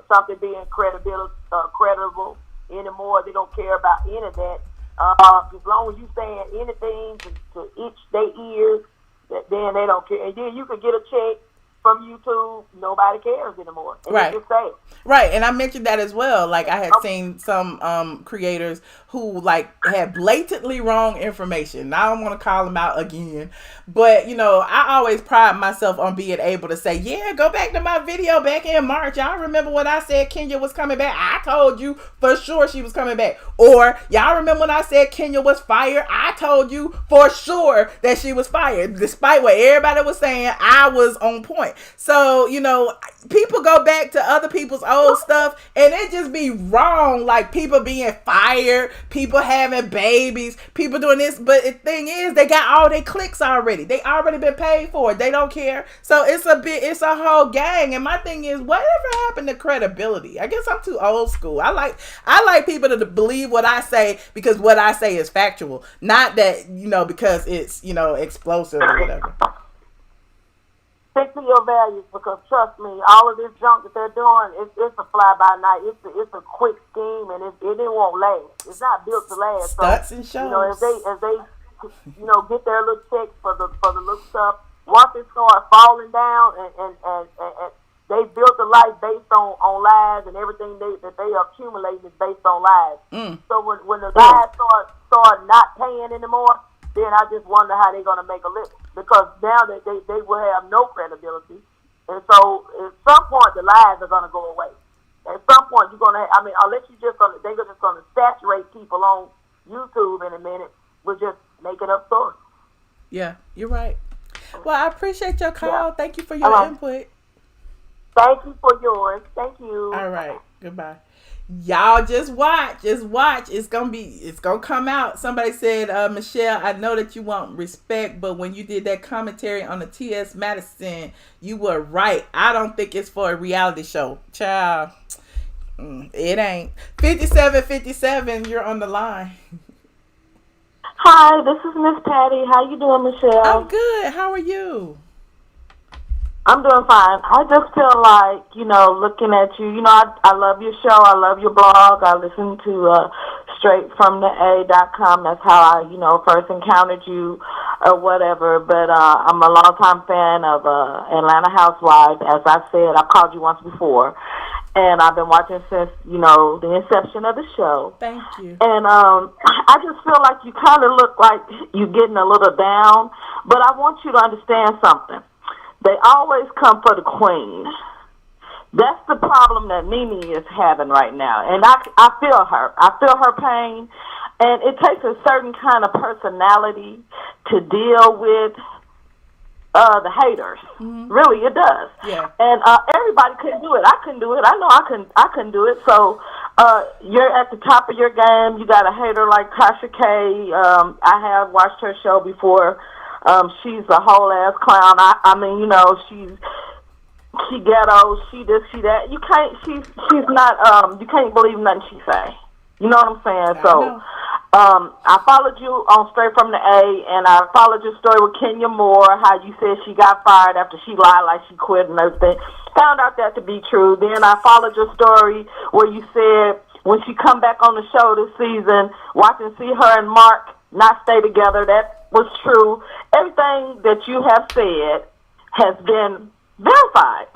something being credible anymore. They don't care about any of that. As long as you saying anything to itch their ears, then they don't care. And then you could get a check from YouTube. Nobody cares anymore. And right. Just say it. Right. And I mentioned that as well. Like, I had seen some creators who, like, had blatantly wrong information. Now I don't want to call them out again. But, I always pride myself on being able to say, yeah, go back to my video back in March. Y'all remember when I said Kenya was coming back? I told you for sure she was coming back. Or, y'all remember when I said Kenya was fired? I told you for sure that she was fired. Despite what everybody was saying, I was on point. So, people go back to other people's old stuff and it just be wrong. Like, people being fired, people having babies, people doing this. But the thing is, they got all their clicks already. They already been paid for it. They don't care. So it's a whole gang. And my thing is, whatever happened to credibility? I guess I'm too old school. I like people to believe what I say because what I say is factual. Not that, because it's, explosive or whatever. Stick to your values, because trust me, all of this junk that they're doing, it's a fly by night. It's a quick scheme, and it won't last. It's not built to last. Stunts and shows. As they get their little checks for the little stuff, once it starts falling down, and they built a life based on lies, and everything that they accumulate is based on lies. So when the lies start not paying anymore, then I just wonder how they're going to make a living. Because now that they will have no credibility. And so at some point, the lies are going to go away. At some point, you're going to, unless they're just going to saturate people on YouTube in a minute with just making up stories. Yeah, you're right. Well, I appreciate your call. Yeah. Thank you for your input. Thank you for yours. Thank you. All right. Goodbye. Y'all just watch. It's gonna come out. Somebody said, Michelle, I know that you want respect, but when you did that commentary on the TS Madison, you were right. I don't think it's for a reality show. Child, it ain't. 5757, you're on the line. Hi, this is Miss Patty. How you doing, Michelle? I'm good. How are you? I'm doing fine. I just feel like, looking at you, I love your show. I love your blog. I listen to straightfromtheA.com. That's how I, first encountered you or whatever. But I'm a longtime fan of Atlanta Housewives. As I said, I've called you once before. And I've been watching since, the inception of the show. Thank you. And I just feel like you kind of look like you're getting a little down. But I want you to understand something. They always come for the queen. That's the problem that Mimi is having right now. And I feel her. I feel her pain. And it takes a certain kind of personality to deal with the haters. Mm-hmm. Really, it does. Yeah. And everybody couldn't do it. I couldn't do it. I know I couldn't do it. So you're at the top of your game. You got a hater like Tasha K. I have watched her show before. She's a whole ass clown. She ghetto, she this, she that. She's not, you can't believe nothing she say. You know what I'm saying? So, I followed you on Straight from the A, and I followed your story with Kenya Moore, how you said she got fired after she lied like she quit and everything. Found out that to be true. Then I followed your story where you said when she come back on the show this season, watching see her and Mark not stay together, that was true. Everything that you have said has been verified.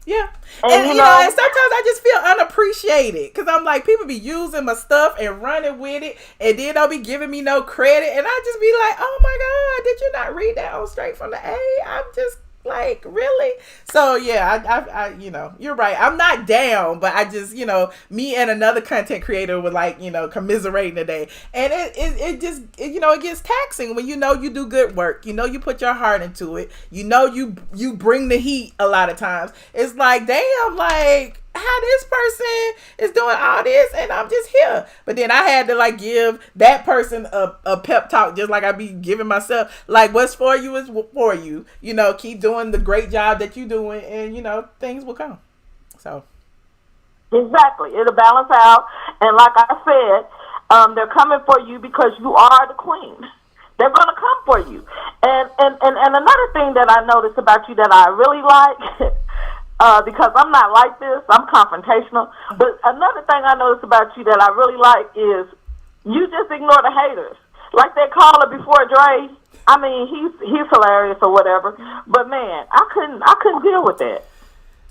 Yeah. And you know, and sometimes I just feel unappreciated because I'm like, people be using my stuff and running with it, and then they'll be giving me no credit, and I just be like, oh my God, did you not read that on Straight from the A? I'm just like, really? So yeah, I you know, you're right. I'm not down, but I just, you know, me and another content creator were like, you know, commiserating today, and it just, you know, it gets taxing when you know you do good work, you know, you put your heart into it, you know, you bring the heat a lot of times. It's like, damn, like, how this person is doing all this and I'm just here. But then I had to like give that person a pep talk, just like I be giving myself, like, what's for you is for you, you know, keep doing the great job that you doing, and you know, things will come. So exactly, it'll balance out. And like I said, they're coming for you because you are the queen. They're gonna come for you. And another thing that I noticed about you that I really like, because I'm not like this, I'm confrontational. But another thing I noticed about you that I really like is you just ignore the haters. Like that caller before Dre. I mean, he's hilarious or whatever. But man, I couldn't deal with that.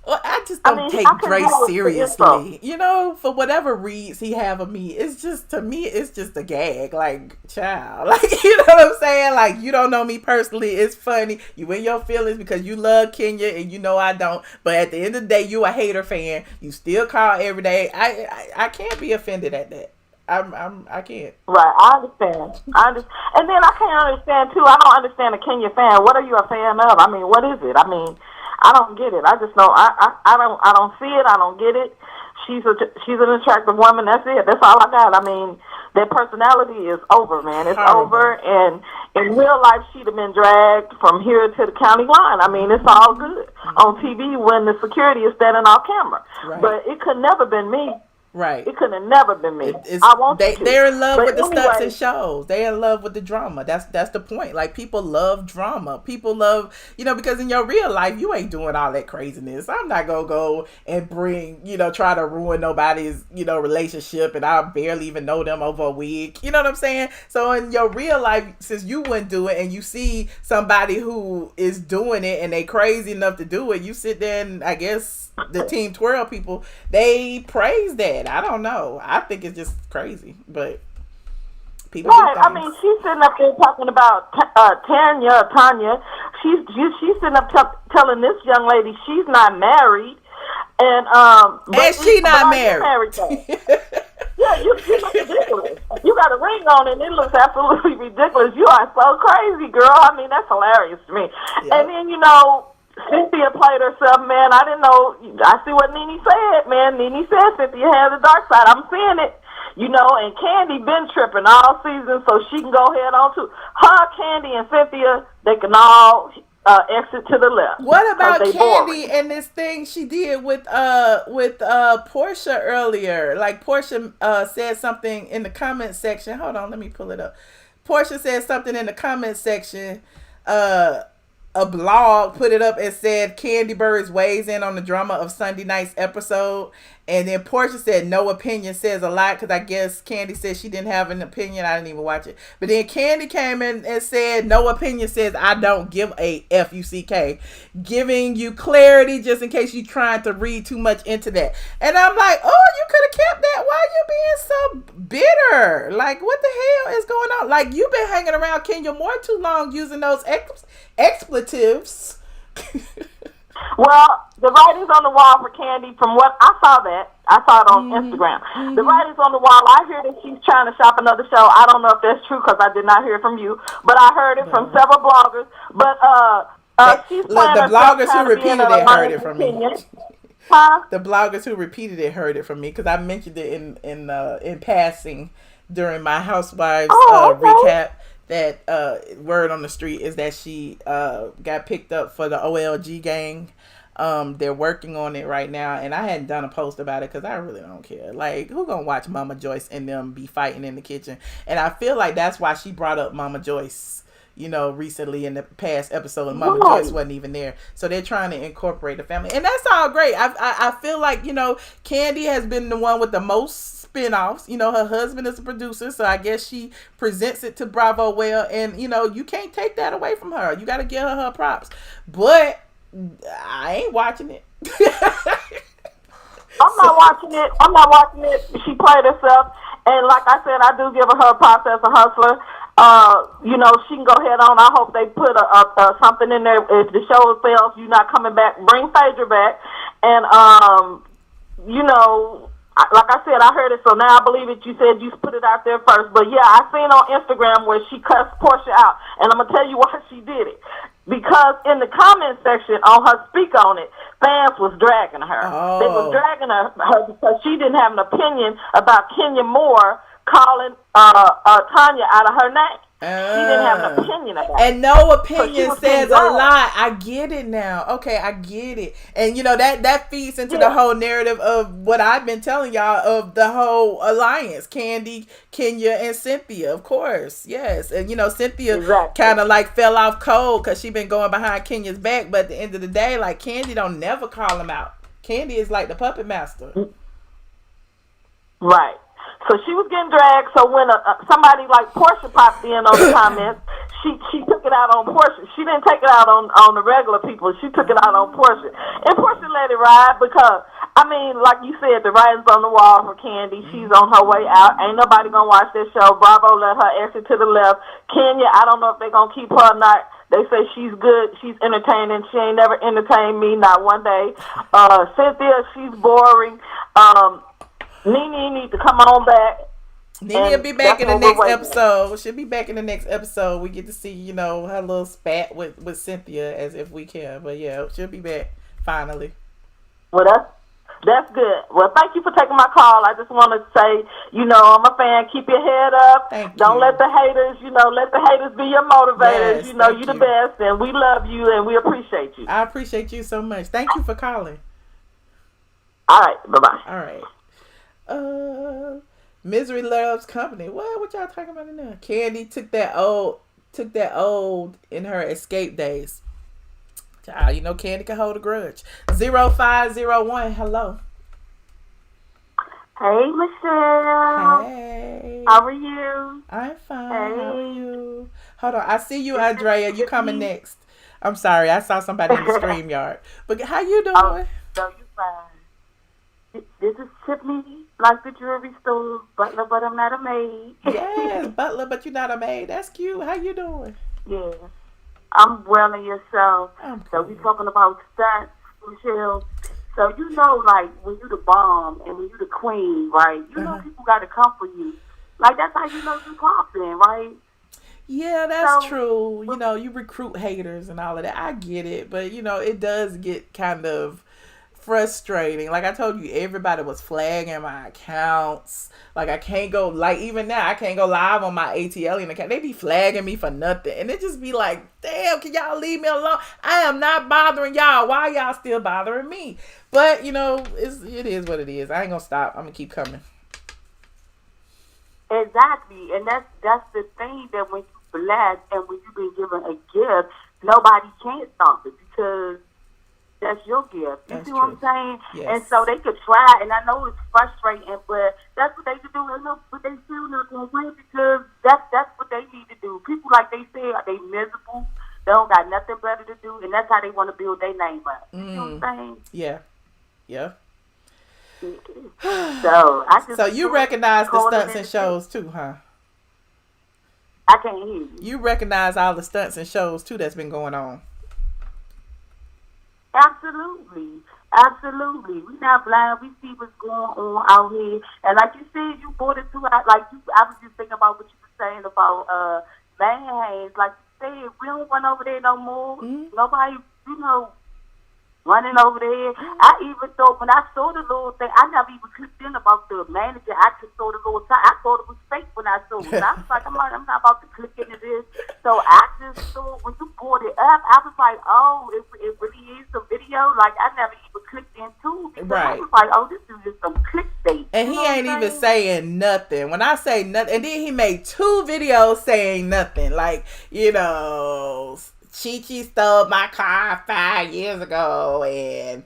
Well, I just don't take Dre seriously. You know, for whatever reads he have of me, it's just, to me, it's just a gag. Like, child. Like, you know what I'm saying? Like, you don't know me personally. It's funny. You in your feelings because you love Kenya and you know I don't. But at the end of the day, you a hater fan. You still call every day. I can't be offended at that. I can't. Right, I understand. And then I can't understand too. I don't understand a Kenya fan. What are you a fan of? I mean, what is it? I mean, I don't get it. I just know I don't see it. I don't get it. She's an attractive woman. That's it. That's all I got. I mean, their personality is over, man. It's over. And in real life, she'd have been dragged from here to the county line. I mean, it's all good on TV when the security is standing off camera. Right. But it could never been me. Right. It could have never been me. I want they're in love with the Stunts and Shows. They're in love with the drama. That's the point. Like, people love drama. People love, you know, because in your real life, you ain't doing all that craziness. I'm not going to go and bring, you know, try to ruin nobody's, you know, relationship, and I barely even know them over a week. You know what I'm saying? So in your real life, since you wouldn't do it, and you see somebody who is doing it and they crazy enough to do it, you sit there and I guess the Team Twirl people, they praise that. I don't know. I think it's just crazy, but people. Right. I mean, she's sitting up there talking about Tanya. She's sitting up telling this young lady she's not married, and she not married. Yeah, you look ridiculous. You got a ring on and it looks absolutely ridiculous. You are so crazy, girl. I mean, that's hilarious to me. Yep. And then, you know, Cynthia played herself, man. I didn't know. I see what Nene said, man. Nene said Cynthia has the dark side. I'm seeing it, you know. And Candy been tripping all season, so she can go ahead on to her. Candy and Cynthia, they can all exit to the left. What about Candy and this thing she did with Portia earlier? Like, Portia said something in the comment section. Hold on, let me pull it up. Portia said something in the comment section. A blog put it up and said Candy Birds weighs in on the drama of Sunday night's episode, and then Portia said no opinion says a lot, because I guess Candy said she didn't have an opinion. I didn't even watch it, but then Candy came in and said no opinion says I don't give a fuck, giving you clarity just in case you trying to read too much into that. And I'm like, oh, you could have kept that. Why you being so bitter? Like, what the hell is going on? Like, you've been hanging around Kenya Moore too long using those expletives. Well, the writing's on the wall for Candy. From what I saw it on Instagram. Mm-hmm. The writing's on the wall. I hear that she's trying to shop another show. I don't know if that's true because I did not hear it from you, but I heard it from several bloggers. But she's the bloggers who repeated it heard it from me. Huh? The bloggers who repeated it heard it from me because I mentioned it in passing during my Housewives recap. That word on the street is that she got picked up for the OLG gang. They're working on it right now, and I hadn't done a post about it because I really don't care. Like, who gonna watch Mama Joyce and them be fighting in the kitchen? And I feel like that's why she brought up Mama Joyce, you know, recently in the past episode, and Mama Joyce wasn't even there. So they're trying to incorporate the family, and that's all great. I feel like, you know, Candy has been the one with the most spinoffs. You know, her husband is a producer, so I guess she presents it to Bravo well, and you know, you can't take that away from her. You got to give her props. But I ain't watching it. I'm not watching it. She played herself. And like I said, I do give her a pass as a hustler. She can go ahead on. I hope they put something in there. If the show fails, you're not coming back. Bring Phaedra back. And, like I said, I heard it, so now I believe it. You said you put it out there first. But, yeah, I seen on Instagram where she cussed Portia out. And I'm going to tell you why she did it. Because in the comment section on her Speak On It, fans was dragging her. Oh. They was dragging her because she didn't have an opinion about Kenya Moore calling Tanya out of her name. She didn't have an opinion about it. And no opinion says a lot. I get it now. Okay, I get it. And that feeds into the whole narrative of what I've been telling y'all of the whole alliance. Candy, Kenya, and Cynthia, of course. Yes. And Cynthia kind of like fell off cold because she been going behind Kenya's back. But at the end of the day, like, Candy don't never call him out. Candy is like the puppet master. Right. So she was getting dragged. So when somebody like Portia popped in on the comments, she took it out on Portia. She didn't take it out on the regular people. She took it out on Portia. And Portia let it ride because, like you said, the writing's on the wall for Candy. She's on her way out. Ain't nobody going to watch this show. Bravo let her exit to the left. Kenya, I don't know if they're going to keep her or not. They say she's good. She's entertaining. She ain't never entertained me, not one day. Cynthia, she's boring. Nene need to come on back. Nene will be back in the next episode. She'll be back in the next episode. We get to see, her little spat with Cynthia as if we can. But yeah, she'll be back finally. Well, that's good. Well, thank you for taking my call. I just want to say, I'm a fan. Keep your head up. Don't let the haters, let the haters be your motivators. Yes, you're the best, and we love you, and we appreciate you. I appreciate you so much. Thank you for calling. All right. Bye-bye. All right. Misery loves company. What y'all talking about in there? Candy took that old in her escape days. Child, Candy can hold a grudge. 0501. Hello. Hey, Michelle. Hey. How are you? I'm fine. Hey. How are you? Hold on. I see you, Andrea. You coming next. I'm sorry. I saw somebody in the StreamYard. But how you doing? Oh, no, you fine. This is Tiffany, like the jewelry store, butler, but I'm not a maid. Yes, butler, but you're not a maid. That's cute. How you doing? Yeah, I'm well in yourself. So cool. we talking about stunts, Michelle. So like when you the bomb and when you the queen, right? People got to come for you. Like that's how you popping, right? Yeah, that's true. You recruit haters and all of that. I get it, but it does get kind of frustrating. Like I told you, everybody was flagging my accounts. Like I can't go, even now, I can't go live on my ATLien account. They be flagging me for nothing. And it just be like, damn, can y'all leave me alone? I am not bothering y'all. Why y'all still bothering me? But, it is what it is. I ain't gonna stop. I'm gonna keep coming. Exactly. And that's the thing, that when you blessed and when you've been given a gift, nobody can stop it because that's your gift. You see what I'm saying? Yes. And so they could try, and I know it's frustrating, but that's what they could do. But they still not going to win because that's what they need to do. People, like they say, they miserable. They don't got nothing better to do, and that's how they want to build their name up. You know what I'm saying? Yeah. Yeah. So you recognize the stunts and shows too, huh? I can't hear you. You recognize all the stunts and shows too that's been going on. Absolutely. We're not blind. We see what's going on out here. And like you said, you brought it to I was just thinking about what you were saying about man hands. Like you said, we don't run over there no more. Mm-hmm. Nobody, running over there. I even thought when I saw the little thing, I never even clicked in about the manager. I just saw the little time. I thought it was fake when I saw it. I was like, I'm not about to click into this. So I just thought when you brought it up, I was like, oh, it really is a video. Like I never even clicked into it. Right. I was like, oh, this is just some clickbait. And he ain't even saying nothing. When I say nothing, and then he made 2 videos saying nothing. Like, Chi stole my car 5 years ago, and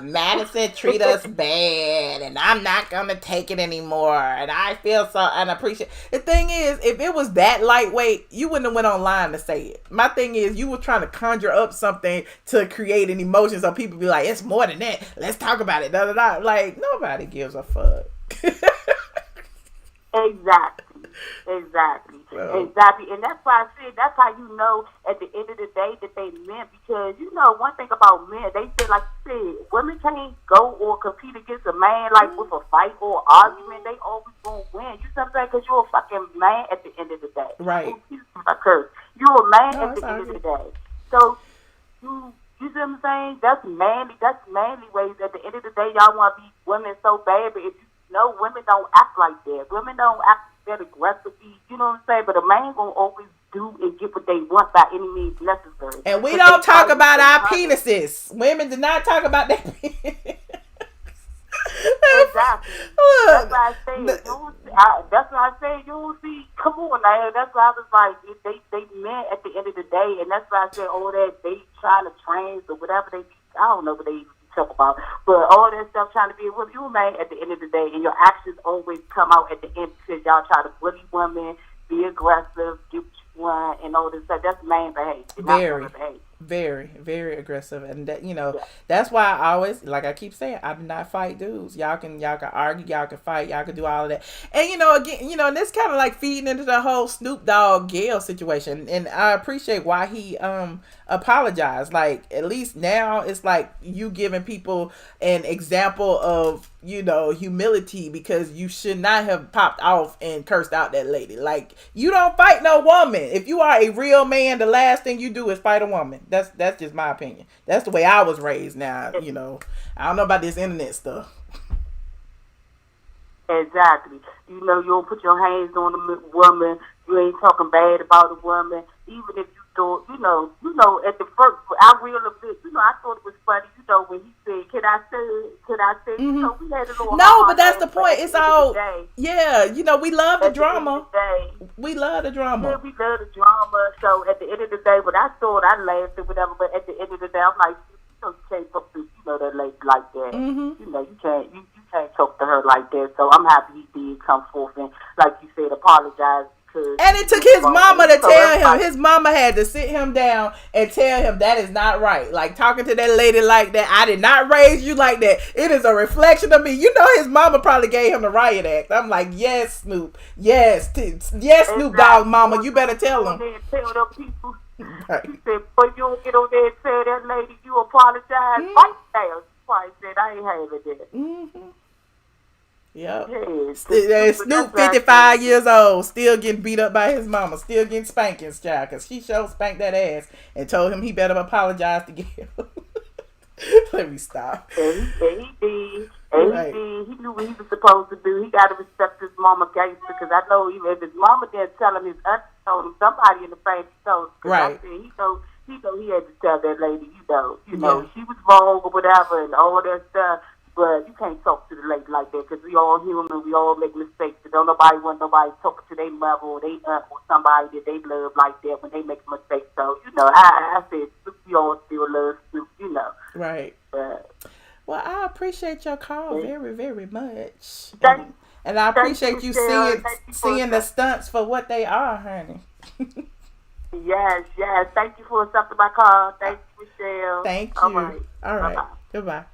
Madison treat us bad, and I'm not gonna take it anymore, and I feel so unappreciated. The thing is, if it was that lightweight, you wouldn't have went online to say it. My thing is, you were trying to conjure up something to create an emotion so people be like, it's more than that, let's talk about it, da da da. Like, nobody gives a fuck. Exactly. Well, Exactly. And that's why I said that's how you know at the end of the day that they meant, because you know one thing about men, they said, like you said, women can't go or compete against a man like with a fight or argument. They always gonna win. You know what I'm saying? Because you're a fucking man at the end of the day. right. Oh, excuse me, I curse. You're a man No, at it's the all end of good. the day. So you see what I'm saying? That's manly ways. At the end of the day, y'all want to be women so bad, but if you know, women don't act like that. Women don't act that aggressively, you know what I'm saying? But a man gonna always do and get what they want by any means necessary. And we don't talk about our penises. Women do not talk about their penis. Exactly. That's why I say you don't see. Come on, now. That's why I was like, they men at the end of the day, and that's why I said all that they trying to trans or whatever they. I don't know what they talk about, but all that stuff trying to be a woman, you a man at the end of the day, and your actions always come out at the end because y'all try to bully women, be aggressive, get what you want, and all this stuff. That's man behavior. Very, very aggressive, and that, you know, that's why I always, like I keep saying, I do not fight dudes. Y'all can argue, y'all can fight, y'all can do all of that. And you know, again, you know, and this kind of like feeding into the whole Snoop Dogg Gayle situation. And I appreciate why he apologized. Like, at least now it's like you giving people an example of, you know, humility, because you should not have popped off and cursed out that lady. Like, you don't fight no woman. If you are a real man, the last thing you do is fight a woman. That's just my opinion. That's the way I was raised. Now, you know, I don't know about this internet stuff. Exactly. You know, you don't put your hands on a woman. You ain't talking bad about a woman, even if you thought, you know, at the first, I really, you know, I thought it was funny, you know, when he said, can I say, Mm-hmm. you know, we had a little no, but that's the point. It's all, yeah, you know, we love the drama. We love the drama. Yeah, we love the drama. So at the end of the day, when I saw it, I laughed or whatever, but at the end of the day, I'm like, you can't talk to, you know, that lady like that. Mm-hmm. You know, you can't talk to her like that. So I'm happy he did come forth and, like you said, apologize. And it took his mama to tell him. His mama had to sit him down and tell him that is not right. Like, talking to that lady like that, I did not raise you like that. It is a reflection of me. You know, his mama probably gave him the riot act. I'm like, yes, Snoop. Yes, Snoop Dogg mama. You better tell him. Tell them people. Right. He said, boy, you don't get on there and tell that lady you apologize. Mm-hmm. Right there. She probably said, I ain't having that. Mm-hmm. Yep. Yes. Snoop, 55 years old, still getting beat up by his mama, still getting spankings, child, because she sure spanked that ass and told him he better apologize to Gayle. Let me stop. And he did. Right. He knew what he was supposed to do. He got to respect his mama gangster, because I know even if his mama didn't tell him, his aunt told him, somebody in the family told him. Right. I said, he know he had to tell that lady, you know, she was wrong or whatever and all that stuff. But you can't talk to the lady like that, because we all human, we all make mistakes. So don't nobody want nobody talking to their mother or they aunt or somebody that they love like that when they make a mistake. So, you know, I said, we all still love Snoop, you know. Right. Well, I appreciate your call very, very much. And I appreciate you seeing the stunts for what they are, honey. Yes. Thank you for accepting my call. Thank you, Michelle. Thank you. All right. Bye-bye. Goodbye.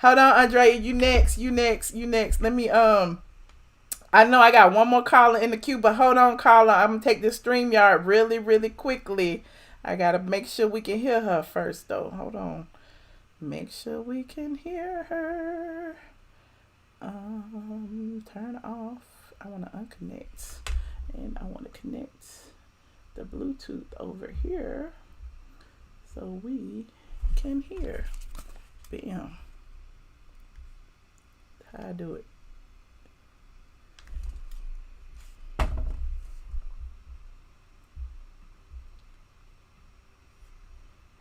Hold on, Andrea. You next. Let me, I know I got one more caller in the queue, but hold on, caller. I'm going to take this StreamYard really, really quickly. I got to make sure we can hear her first, though. Hold on. Make sure we can hear her. Turn off. I want to unconnect. And I want to connect the Bluetooth over here so we can hear. Bam. How I do it.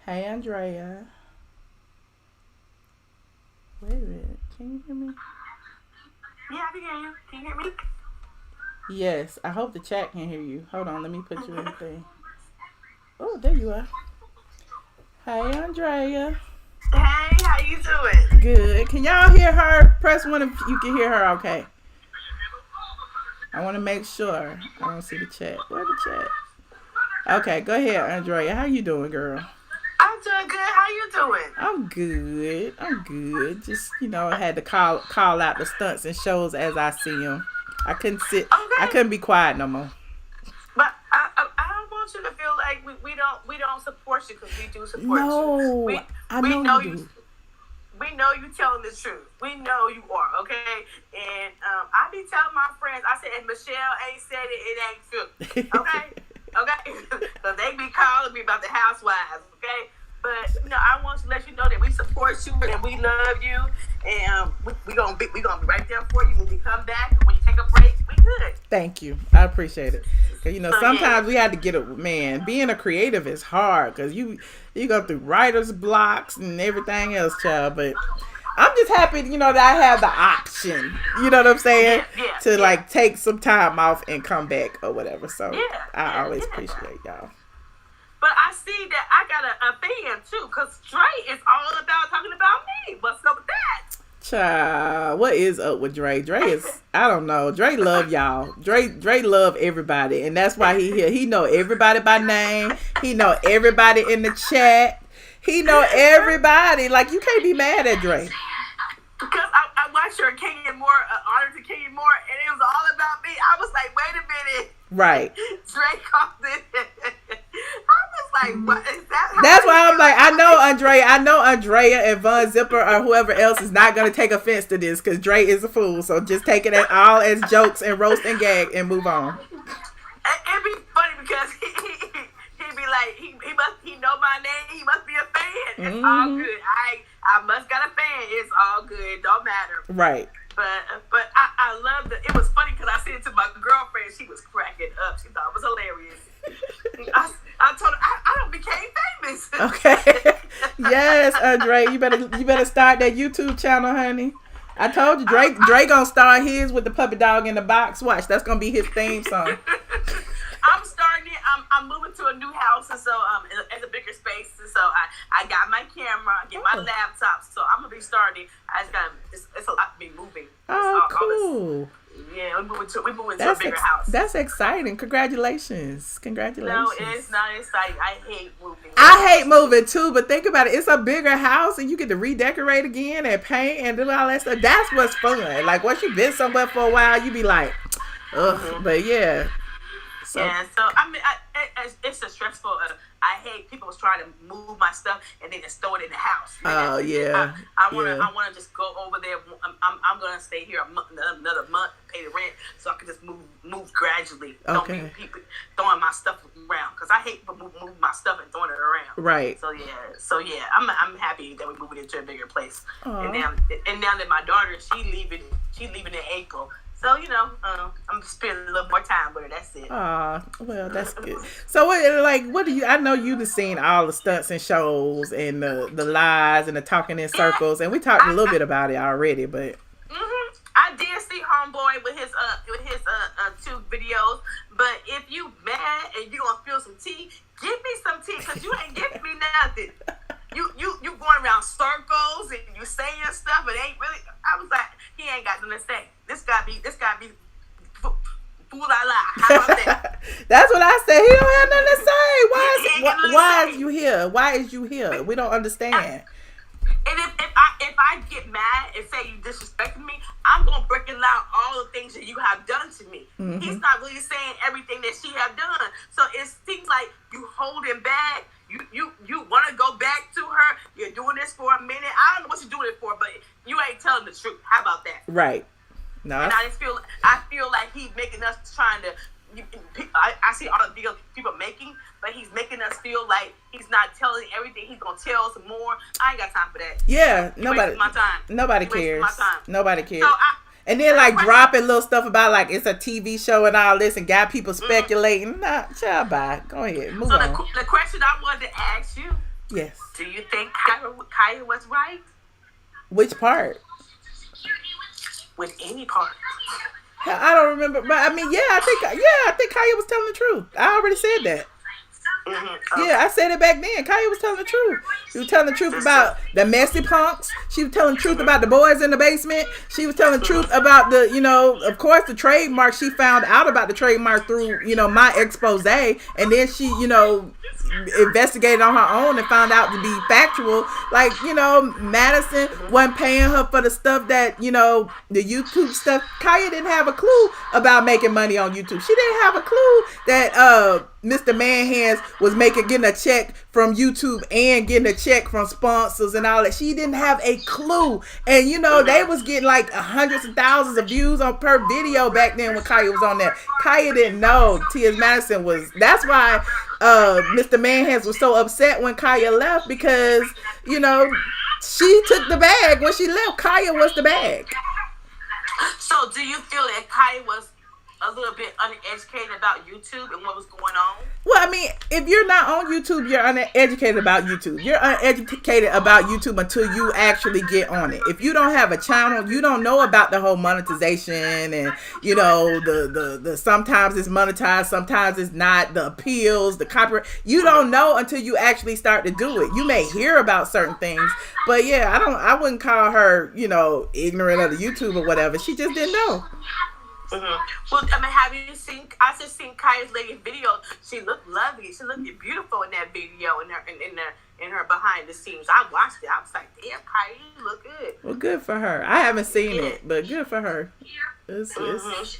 Hey, Andrea. Wait a minute. Can you hear me? Yeah, I can hear you. Can you hear me? Yes. I hope the chat can hear you. Hold on. Let me put you in the thing. Oh, there you are. Hey, Andrea. Hey, how you doing? Good. Can y'all hear her? Press 1 if you can hear her okay. I want to make sure. I don't see the chat. Where's the chat? Okay, go ahead, Andrea. How you doing, girl? I'm doing good. How you doing? I'm good. Just, I had to call out the stunts and shows as I see them. I couldn't sit. Okay. I couldn't be quiet no more. But I don't want you to feel like we don't support you, because we do support you. No, I know you do. We know you telling the truth. We know you are, okay? And I be telling my friends, I said, if Michelle ain't said it ain't true, okay? Okay? Because they be calling me about the housewives, okay? But, I want to let you know that we support you and we love you. And we gonna be right there for you when you come back. When you take a break, we good. Thank you. I appreciate it. Because, sometimes we had to get being a creative is hard, because you go through writer's blocks and everything else, child. But I'm just happy, that I have the option, you know what I'm saying? To take some time off and come back or whatever. So I always appreciate y'all. But I see that I got a fan too, because Dre is all about talking about me. What's up with that? Child, what is up with Dre? Dre is, I don't know. Dre love y'all. Dre love everybody, and that's why he here. He know everybody by name. He know everybody in the chat. He know everybody. Like, you can't be mad at Dre. Because I watched your Kenyon Moore, Honor to Kenyon Moore, and it was all about me. I was like, wait a minute. Right. Dre called it. I was like, what is that? That's why I'm like, I know Andrea and Von Zipper or whoever else is not going to take offense to this, because Dre is a fool. So just take it all as jokes and roast and gag and move on. It'd be funny because he'd be like, he know my name. He must be a fan. It's all good. I must got a fan. It's all good. Don't matter. Right. But I loved it. It was funny because I said it to my girlfriend. She was cracking up. She thought it was hilarious. I told her I don't became famous. Okay. Yes, Dre, you better start that YouTube channel, honey. I told you, Dre gonna start his with the puppy dog in the box. Watch, that's gonna be his theme song. I'm starting it. I'm moving to a new house, and so it's a bigger space, and so I got my camera, I get my laptop, so I'm gonna be starting. I just got it's a lot to be moving. Cool. Yeah, we're moving to a bigger house. That's exciting. Congratulations. No, it's not exciting. I hate moving. I hate moving too, but think about it. It's a bigger house, and you get to redecorate again and paint and do all that stuff. That's what's fun. Like, once you've been somewhere for a while, you be like, ugh. But yeah. So I mean, it's a stressful. I hate people trying to move my stuff and then just throw it in the house. Oh yeah. I wanna just go over there. I'm gonna stay here another month, pay the rent, so I can just move gradually. Okay. Don't be people throwing my stuff around, because I hate people moving my stuff and throwing it around. Right. So yeah. I'm happy that we're moving into a bigger place. Aww. And now that my daughter, she's leaving in April. So, I'm spending a little more time with her. That's it. Well, that's good. So, what do you? I know you've seen all the stunts and shows and the lies and the talking in circles, and we talked a little bit about it already. But I did see Homeboy with his 2 videos. But if you mad and you gonna feel some tea, give me some tea, because you ain't giving me nothing. You going around circles and you saying stuff, but ain't really. I was like, he ain't got nothing to say. This gotta be fool la la. How about that? That's what I said. He don't have nothing to say. Why is you here? Why is you here? We don't understand. And if I get mad and say you disrespecting me, I'm gonna break it down all the things that you have done to me. Mm-hmm. He's not really saying everything that she have done. So it seems like you holding back. You want to go back to her. You're doing this for a minute. I don't know what you're doing it for, but you ain't telling the truth. How about that? Right. No. And I feel like he's making us trying to. I see all the videos people making, but he's making us feel like he's not telling everything. He's gonna tell us more. I ain't got time for that. Yeah, nobody. My time. Nobody cares. My time. Nobody cares. So and then dropping little stuff about like it's a TV show and all this, and got people speculating. Mm-hmm. Nah, child, bye. Go ahead, move on. The question I wanted to ask you. Yes. Do you think Khia was right? Which part? With any part. I don't remember, but I mean, I think Khia was telling the truth. I already said that. Mm-hmm. Yeah, I said it back then. Khia was telling the truth. She was telling the truth about the messy punks. She was telling the truth about the boys in the basement. She was telling the truth about the, of course, the trademark. She found out about the trademark through, my expose. And then she, investigated on her own and found out to be factual. Like, Madison wasn't paying her for the stuff that, the YouTube stuff. Khia didn't have a clue about making money on YouTube. She didn't have a clue that Mr. Manhands was getting a check from YouTube and getting a check from sponsors and all that. She didn't have a clue. And they was getting like hundreds of thousands of views on per video back then when Khia was on there. Khia didn't know TS Madison was. That's why Mr. Manhands was so upset when Khia left, because she took the bag when she left. Khia was the bag. So do you feel that Khia was a little bit uneducated about YouTube and what was going on? Well, I mean, if you're not on YouTube, you're uneducated about YouTube. You're uneducated about YouTube until you actually get on it. If you don't have a channel, you don't know about the whole monetization and, the sometimes it's monetized, sometimes it's not, the appeals, the copyright. You don't know until you actually start to do it. You may hear about certain things, but yeah, I wouldn't call her, ignorant of the YouTube or whatever. She just didn't know. Mm-hmm. Well, I mean, have you seen? I just seen Khia's latest video. She looked lovely. She looked beautiful in that video, in her behind the scenes. I watched it. I was like, damn, Khia, you look good. Well, good for her. I haven't seen it, but good for her. It's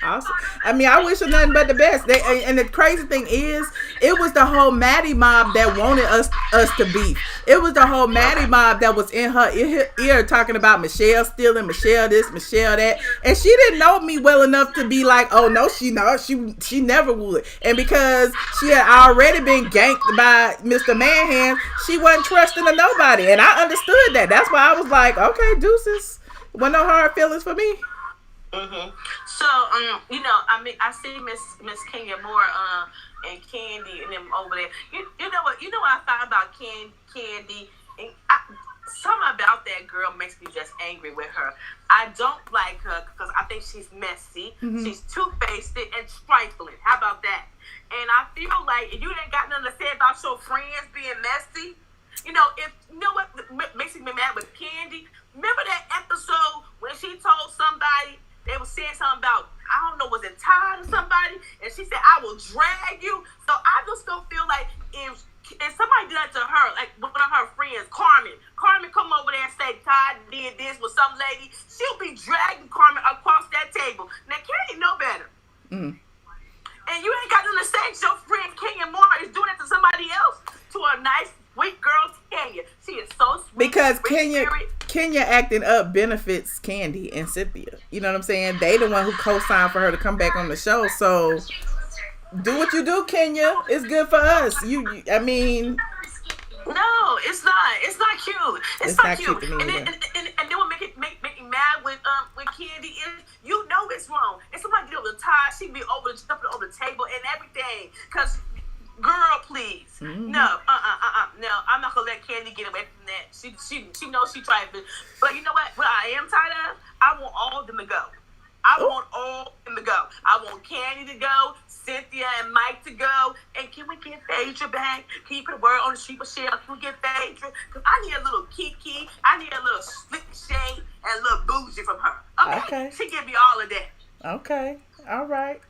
awesome. I mean, I wish her nothing but the best. And the crazy thing is, it was the whole Maddie mob that wanted us to beef. It was the whole Maddie mob that was in her ear talking about Michelle stealing, Michelle this, Michelle that. And she didn't know me well enough to be like, oh, no, she not. She never would. And because she had already been ganked by Mr. Manhand, she wasn't trusting to nobody. And I understood that. That's why I was like, okay, deuces. Wasn't no hard feelings for me. Mm-hmm. So, I mean, I see Miss Kenya Moore and Candy and them over there. You know what I found about Candy? And something about that girl makes me just angry with her. I don't like her because I think she's messy. Mm-hmm. She's two-faced and trifling. How about that? And I feel like if you ain't got nothing to say about your friends being messy, what makes me mad with Candy? Remember that episode when she told somebody, they were saying something about, I don't know, was it Todd or somebody? And she said, I will drag you. So I just don't feel like if somebody did that to her, like one of her friends, Carmen come over there and say Todd did this with some lady, she'll be dragging Carmen across that table. Now, Candy know better. Mm. And you ain't got nothing to say. Your friend Kenya Moore is doing it to somebody else, to a nice, sweet girl, Kenya. She is so sweet. Because Kenya acting up benefits Candy and Cynthia. You know what I'm saying? They the one who co-signed for her to come back on the show. So do what you do, Kenya. It's good for us. I mean, no, it's not. It's not cute. It's not cute. And then what make me mad with Candy is, it's wrong. If somebody get over the tie, she be jumping over the table and everything. Cause girl, please. Mm-hmm. No, no, I'm not gonna let Candy get away from that. She knows she tried to. But you know what? What I am tired of, I want all of them to go. I want all of them to go. I want Candy to go, Cynthia and Mike to go. And can we get Phaedra back? Can you put a word on the street, Michelle? Can we get Phaedra? Because I need a little Kiki. I need a little slick shade and a little bougie from her. Okay. She give me all of that. Okay. All right.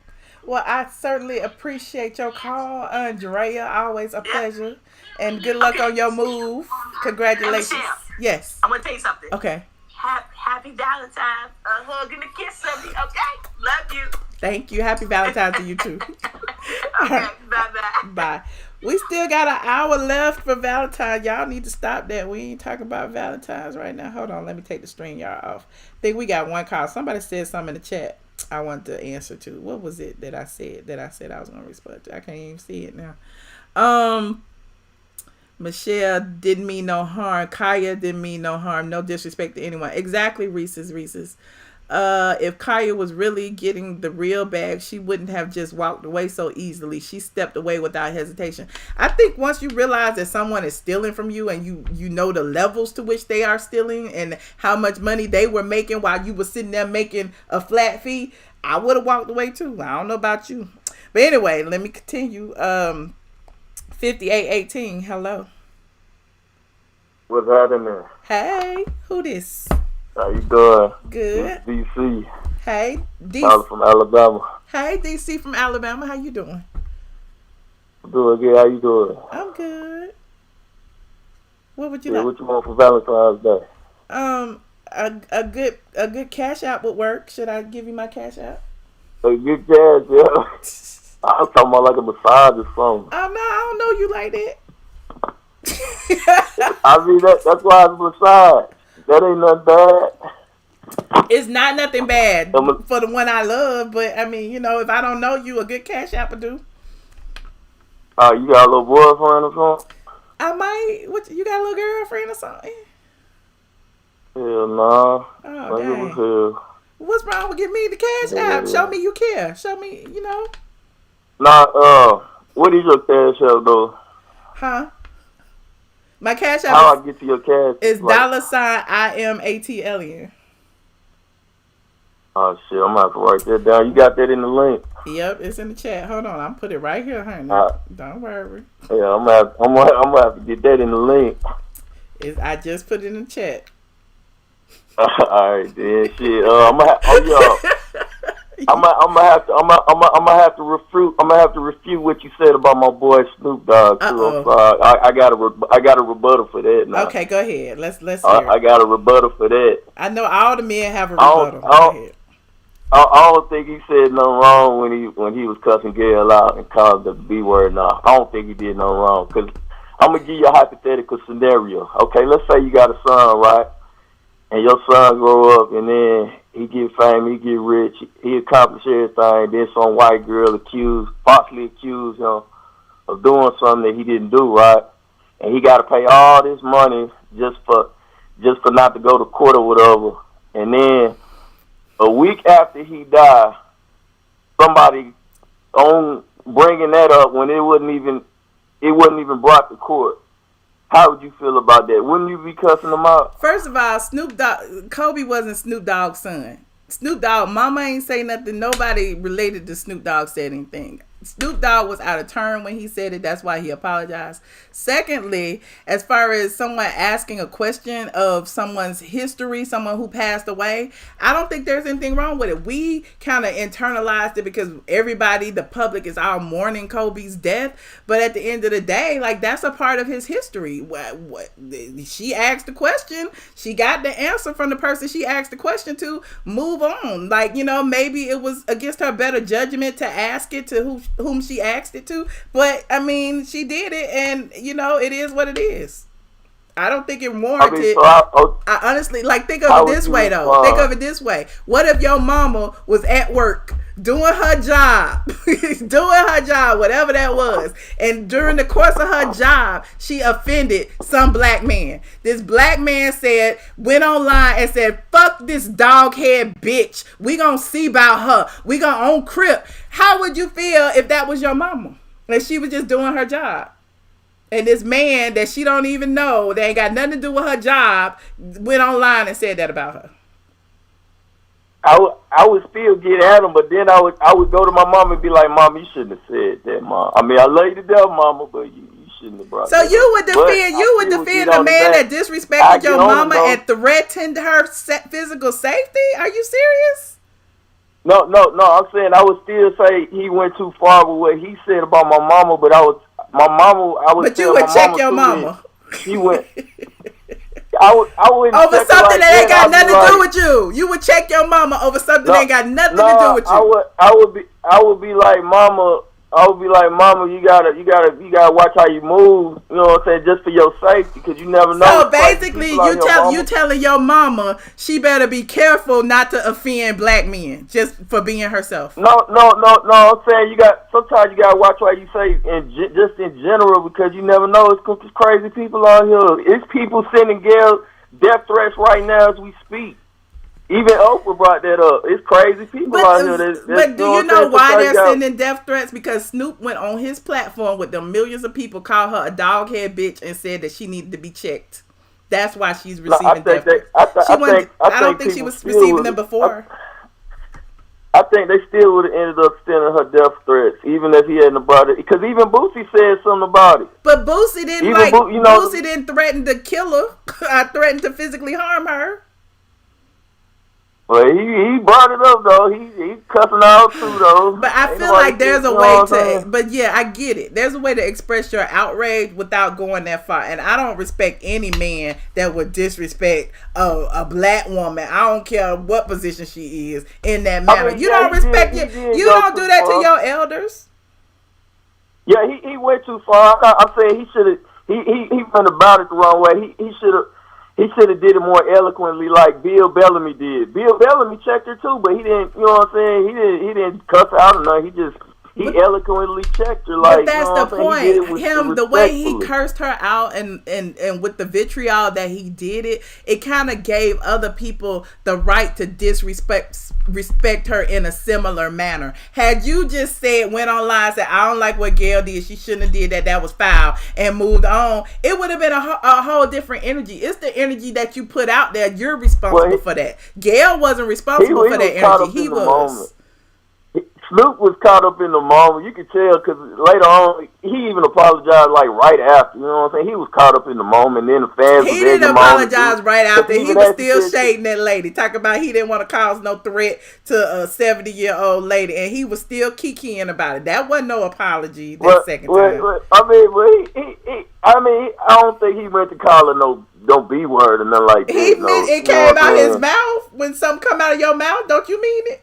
Well, I certainly appreciate your call, Andrea. Always a pleasure. And good luck on your move. Congratulations. Michelle, yes. I'm going to tell you something. Okay. Happy Valentine's. A hug and a kiss of me, okay? Love you. Thank you. Happy Valentine's to you, too. Okay, bye-bye. Bye. We still got an hour left for Valentine's. Y'all need to stop that. We ain't talking about Valentine's right now. Hold on. Let me take the string y'all off. I think we got one call. Somebody said something in the chat I wanted to answer to. What was it that I said I was going to respond to? I can't even see it now. Michelle didn't mean no harm. Khia didn't mean no harm. No disrespect to anyone. Exactly, Reese's. If Khia was really getting the real bag, she wouldn't have just walked away so easily. She stepped away without hesitation. I think once you realize that someone is stealing from you and you know the levels to which they are stealing and how much money they were making while you were sitting there making a flat fee, I would have walked away too. I don't know about you. But anyway, let me continue. 5818. Hello. What's happening? Hey, who this? How you doing? Good. This DC. Hey, DC. I'm from Alabama. Hey, DC from Alabama. How you doing? I'm doing good. How you doing? I'm good. What would you yeah, like? What you want for Valentine's Day? A good cash out would work. Should I give you my cash out? A good cash, yeah. I was talking about like a massage or something. Oh no, I don't know you like that. I mean that's why it's a massage. That ain't nothing bad. It's not nothing bad for the one I love, but I mean, you know, if I don't know you, a good cash out would do. You got a little boyfriend or something? I might. What? You got a little girlfriend or something? Hell nah. Oh dang. What's wrong with giving me the cash out? Show me you care. Show me, you know. Nah. What is your cash out though? Huh? My cash out. How I get to your cash? Is $ iamATLien. Oh shit, I'm gonna have to write that down. You got that in the link? Yep, it's in the chat. Hold on, I'm put it right here, honey. Don't worry. Yeah, I'm gonna have to get that in the link. I just put it in the chat. Alright, then shit. I'm gonna have to refute what you said about my boy Snoop Dogg too. I got a rebuttal for that now. Okay, go ahead. Let's hear it. I got a rebuttal for that. I know all the men have a rebuttal. Go ahead. I don't think he said nothing wrong when he was cussing Gail out and called the B word. No, I don't think he did nothing wrong. Cause I'm gonna give you a hypothetical scenario. Okay, let's say you got a son, right? And your son grow up and then he get famous, he get rich, he accomplish everything. Then some white girl falsely accused him of doing something that he didn't do, right? And he got to pay all this money just for not to go to court or whatever. And then a week after he died, somebody on bringing that up when it wasn't even brought to court. How would you feel about that? Wouldn't you be cussing him out? First of all, Kobe wasn't Snoop Dogg's son. Snoop Dogg, mama ain't say nothing. Nobody related to Snoop Dogg said anything. Snoop Dogg was out of turn when he said it. That's why he apologized. Secondly, as far as someone asking a question of someone's history, someone who passed away, I don't think there's anything wrong with it. We kind of internalized it because everybody, the public, is all mourning Kobe's death. But at the end of the day, like, that's a part of his history. What she asked the question, she got the answer from the person she asked the question to. Move on. Like, you know, maybe it was against her better judgment to ask it to whom she asked it to, but I mean, she did it, and you know, it is what it is. I don't think it warranted. I honestly, like, think of it this way though. Think of it this way. What if your mama was at work doing her job, whatever that was, and during the course of her job, she offended some black man. This black man went online and said, "Fuck this dog head bitch. We gonna see about her. We gonna own Crip." How would you feel if that was your mama and she was just doing her job? And this man that she don't even know, that ain't got nothing to do with her job, went online and said that about her. I would still get at him, but then I would go to my mom and be like, "Mom, you shouldn't have said that, Mom. I mean, I love you to death, Mama, but you shouldn't have brought that up." So you would defend the man that disrespected your mama and threatened her physical safety? Are you serious? No. I'm saying I would still say he went too far with what he said about my mama, but But you would check your mama. He went. I wouldn't over check something like that ain't got nothing to do like, with you. You would check your mama over something that ain't got nothing to do with you. I would be like, Mama, you gotta watch how you move. You know what I'm saying? Just for your safety, because you never know. So basically, you telling your mama she better be careful not to offend black men just for being herself. No. I'm saying sometimes you gotta watch what you say, just in general, because you never know. It's crazy people out here. It's people sending girls death threats right now as we speak. Even Oprah brought that up. It's crazy people out here. But do you know why they're sending death threats? Because Snoop went on his platform with the millions of people, called her a dog head bitch, and said that she needed to be checked. That's why she's receiving death threats. I don't think she was receiving them before. I think they still would have ended up sending her death threats, even if he hadn't brought it. Because even Boosie said something about it. But Boosie didn't Boosie didn't threaten to kill her. I threatened to physically harm her. Well, he brought it up though. He cussing out too though. But I feel like there's a way to. But yeah, I get it. There's a way to express your outrage without going that far. And I don't respect any man that would disrespect a black woman. I don't care what position she is in that manner. You don't respect it. You don't do that to your elders. Yeah, he went too far. I'm saying he should have. He went about it the wrong way. He should have. He should have did it more eloquently, like Bill Bellamy did. Bill Bellamy checked her too, but he didn't. You know what I'm saying? He didn't cuss out or nothing. He eloquently checked her. Like, but that's the point. The way he cursed her out and with the vitriol that he did it kind of gave other people the right to respect her in a similar manner. Had you just went online and said, I don't like what Gail did, she shouldn't have did that, that was foul, and moved on, it would have been a whole different energy. It's the energy that you put out there. You're responsible for that. Gail wasn't responsible for that energy. He was. Snoop was caught up in the moment. You could tell because later on, he even apologized like right after. You know what I'm saying? He was caught up in the moment. Then the fans. He didn't apologize right after. He was still shading that lady. Talk about he didn't want to cause no threat to a 70-year-old lady, and he was still kikiing about it. That wasn't no apology. Second time. I mean, I don't think he meant to call her no B word or nothing like that. He meant it came out his mouth. When something come out of your mouth, don't you mean it?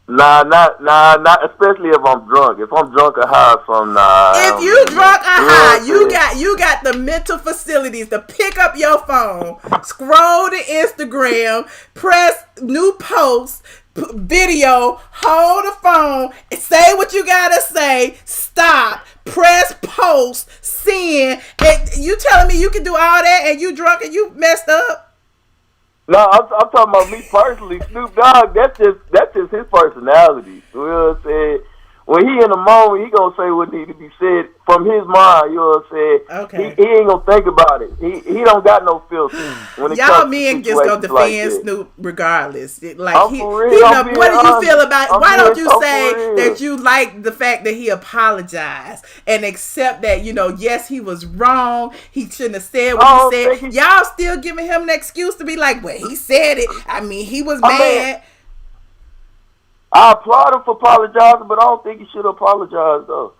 Nah, not especially if I'm drunk. If I'm drunk or high or something, nah. If you drunk or high, you got the mental facilities to pick up your phone, scroll to Instagram, press new post, video, hold the phone, say what you gotta say, stop, press post, send, and you telling me you can do all that and you drunk and you messed up? No, I'm talking about me personally. Snoop Dogg, that's just his personality. You know what I'm saying? When he in the moment, he gonna say what need to be said from his mind. You know what I'm saying? Okay. He ain't gonna think about it. He don't got no filter. When it y'all men just gonna defend Snoop regardless. What do you feel about? Why don't you say that you like the fact that he apologized and accept that yes he was wrong. He shouldn't have said what he said. Y'all still giving him an excuse to be like, well, he said it. I mean, he was mad. I applaud him for apologizing, but I don't think he should apologize, though.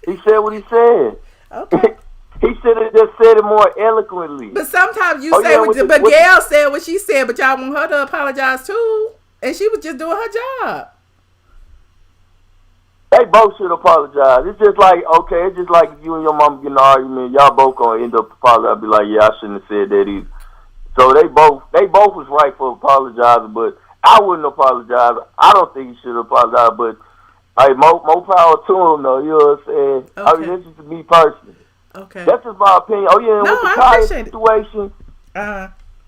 He said what he said. Okay. He should have just said it more eloquently. But sometimes you say but Gail said what she said, but y'all want her to apologize, too. And she was just doing her job. They both should apologize. It's just like, it's just like you and your mom get in an argument. Y'all both going to end up apologizing. Be like, yeah, I shouldn't have said that either. So they both was right for apologizing, but I wouldn't apologize. I don't think he should apologize, but more power to him, though. You know what I'm saying? Okay. I mean, that's just me personally. Okay. That's just my opinion. Oh, yeah, and with the Khia situation.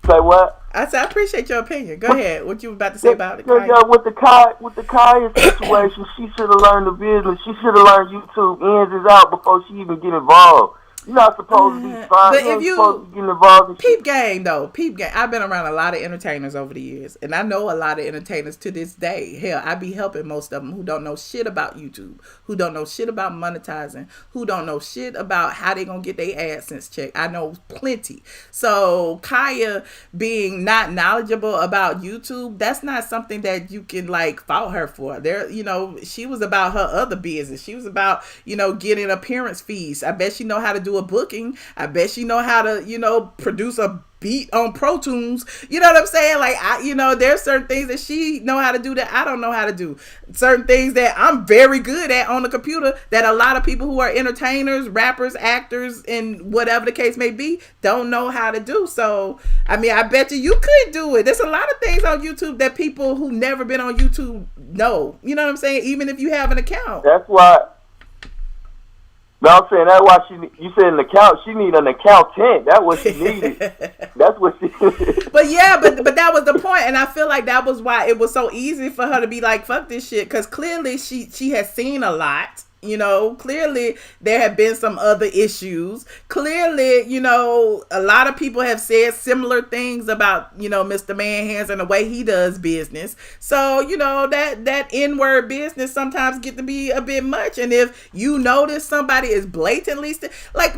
Say what? I said, I appreciate your opinion. Go ahead. What you were about to say about it? Yeah, with the Khia situation, she should have learned the business. She should have learned YouTube ins and out before she even get involved. You're not supposed to be fine. But if you supposed to get involved in peep game. I've been around a lot of entertainers over the years, and I know a lot of entertainers to this day. Hell, I be helping most of them who don't know shit about YouTube, who don't know shit about monetizing, who don't know shit about how they gonna get their AdSense check. I know plenty. So Khia being not knowledgeable about YouTube, that's not something that you can fault her for. She was about her other business. She was about getting appearance fees. I bet she know how to do a booking. I bet she know how to produce a beat on Pro Tools. You know what I'm saying? There's certain things that she know how to do that I don't know how to do. Certain things that I'm very good at on the computer that a lot of people who are entertainers, rappers, actors, and whatever the case may be don't know how to do. So I mean, I bet you could do it. There's a lot of things on YouTube that people who never been on YouTube know. You know what I'm saying? Even if you have an account. That's why. No, I'm saying that's why you said an account. She need an accountant. That's what she needed. That's what she. But yeah, but that was the point, and I feel like that was why it was so easy for her to be like, "Fuck this shit," because clearly she has seen a lot. You know, clearly there have been some other issues. Clearly, you know, a lot of people have said similar things about, you know, Mr. Manhands and the way he does business. So, you know, that N-word business sometimes get to be a bit much. And if you notice somebody is blatantly like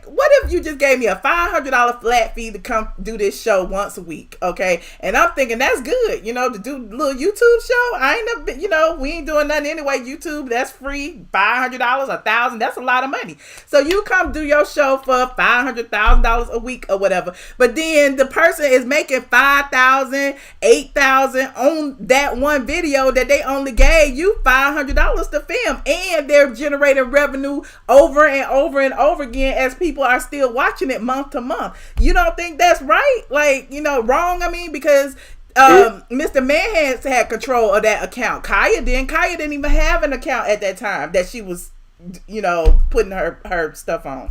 what if you just gave me a $500 flat fee to come do this show once a week, okay? And I'm thinking that's good, you know, to do a little YouTube show. I ain't never been, you know, we ain't doing nothing anyway. YouTube, that's free. $500, $1,000, that's a lot of money. So you come do your show for $500,000 a week or whatever, but then the person is making $5,000, $8,000 on that one video that they only gave you $500 to film, and they're generating revenue over and over and over again as people are still watching it month to month. You don't think that's right? Like, you know, wrong? I mean, because Mr. Manhands had control of that account. Khia didn't even have an account at that time that she was, you know, putting her stuff on.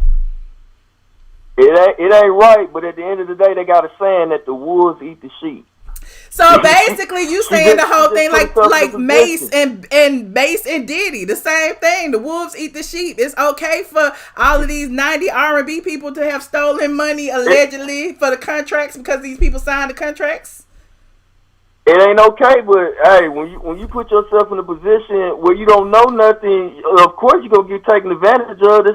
It ain't right, but at the end of the day, they got a saying that the wolves eat the sheep. So basically, you saying the whole thing like Mace and Diddy, the same thing. The wolves eat the sheep. It's okay for all of these 90 R&B people to have stolen money allegedly for the contracts because these people signed the contracts. It ain't okay, but hey, when you put yourself in a position where you don't know nothing, of course you're gonna get taken advantage of.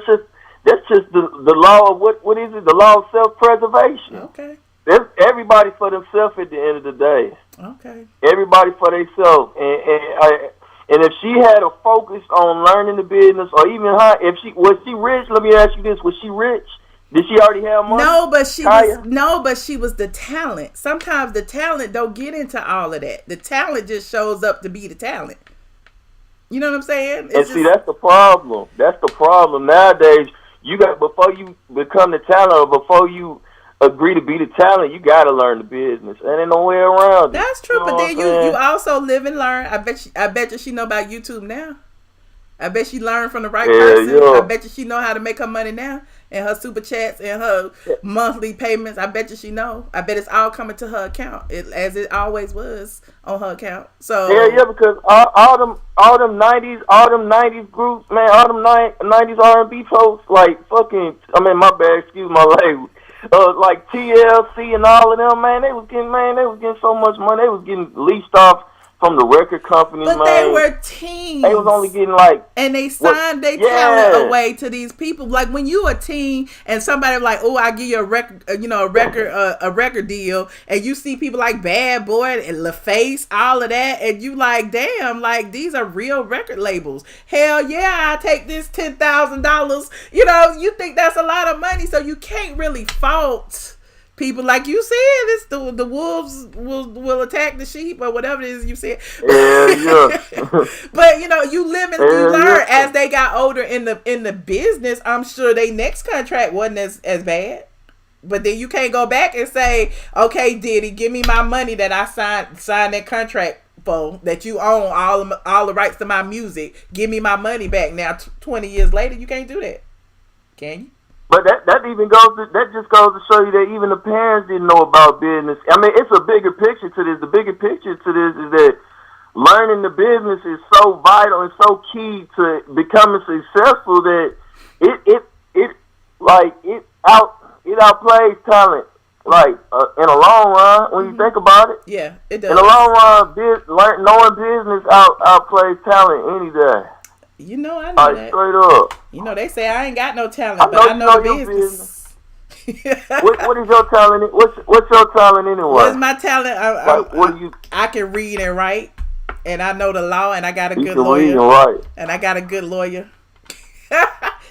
That's just the law of what is it? The law of self-preservation. Okay. There's everybody for themselves at the end of the day. Okay. Everybody for themselves, and if she had a focus on learning the business, or even her, was she rich? Let me ask you this: was she rich? Did she already have money? No, but she was the talent. Sometimes the talent don't get into all of that. The talent just shows up to be the talent. You know what I'm saying? That's the problem. That's the problem nowadays. You got, before you become the talent, or before you agree to be the talent, you got to learn the business. And ain't no way around it. That's true, but then you also live and learn. I bet you she know about YouTube now. I bet she learned from the right person. Yeah. I bet you she know how to make her money now. And her super chats and her monthly payments, I bet you she know. I bet it's all coming to her account, as it always was on her account. So yeah, because all them 90s groups, man, all them 90s R&B folks, like fucking, I mean, my bad, excuse my language, like TLC and all of them, man, they was getting so much money, they was getting leased off from the record companies, but man. They were teens. They was only getting like, and they signed their talent away to these people. Like when you a teen and somebody like, oh, I give you a record, a record deal, and you see people like Bad Boy and LaFace, all of that, and you like, damn, like these are real record labels. Hell yeah, I take this $10,000. You know, you think that's a lot of money, so you can't really fault people, like you said. It's the wolves will attack the sheep, or whatever it is you said. Yeah. But you know, you live and you learn as they got older in the business. I'm sure they next contract wasn't as bad. But then you can't go back and say, okay, Diddy, give me my money that I signed that contract for, that you own all the rights to my music. Give me my money back. Now 20 years later, you can't do that, can you? But that just goes to show you that even the parents didn't know about business. I mean, it's a bigger picture to this. The bigger picture to this is that learning the business is so vital and so key to becoming successful that it outplays talent. Like in the long run, when you think about it, yeah, it does. In the long run, knowing business outplays talent any day. You know, I know that. Straight up. You know, they say I ain't got no talent, but I know business. What is your talent? What's your talent anyway? What's my talent? I can read and write, and I know the law, and I got a good lawyer. Read and write. And I got a good lawyer.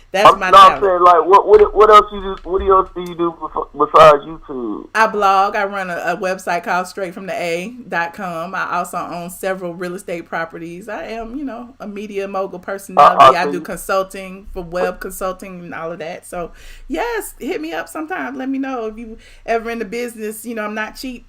That's my talent. I'm saying, like, what else you do? What else do you do besides YouTube? I blog. I run a website called straightfromtheA.com. I also own several real estate properties. I am, a media mogul personality. I do consulting for web consulting and all of that. So, yes, hit me up sometime. Let me know if you ever in the business. I'm not cheap.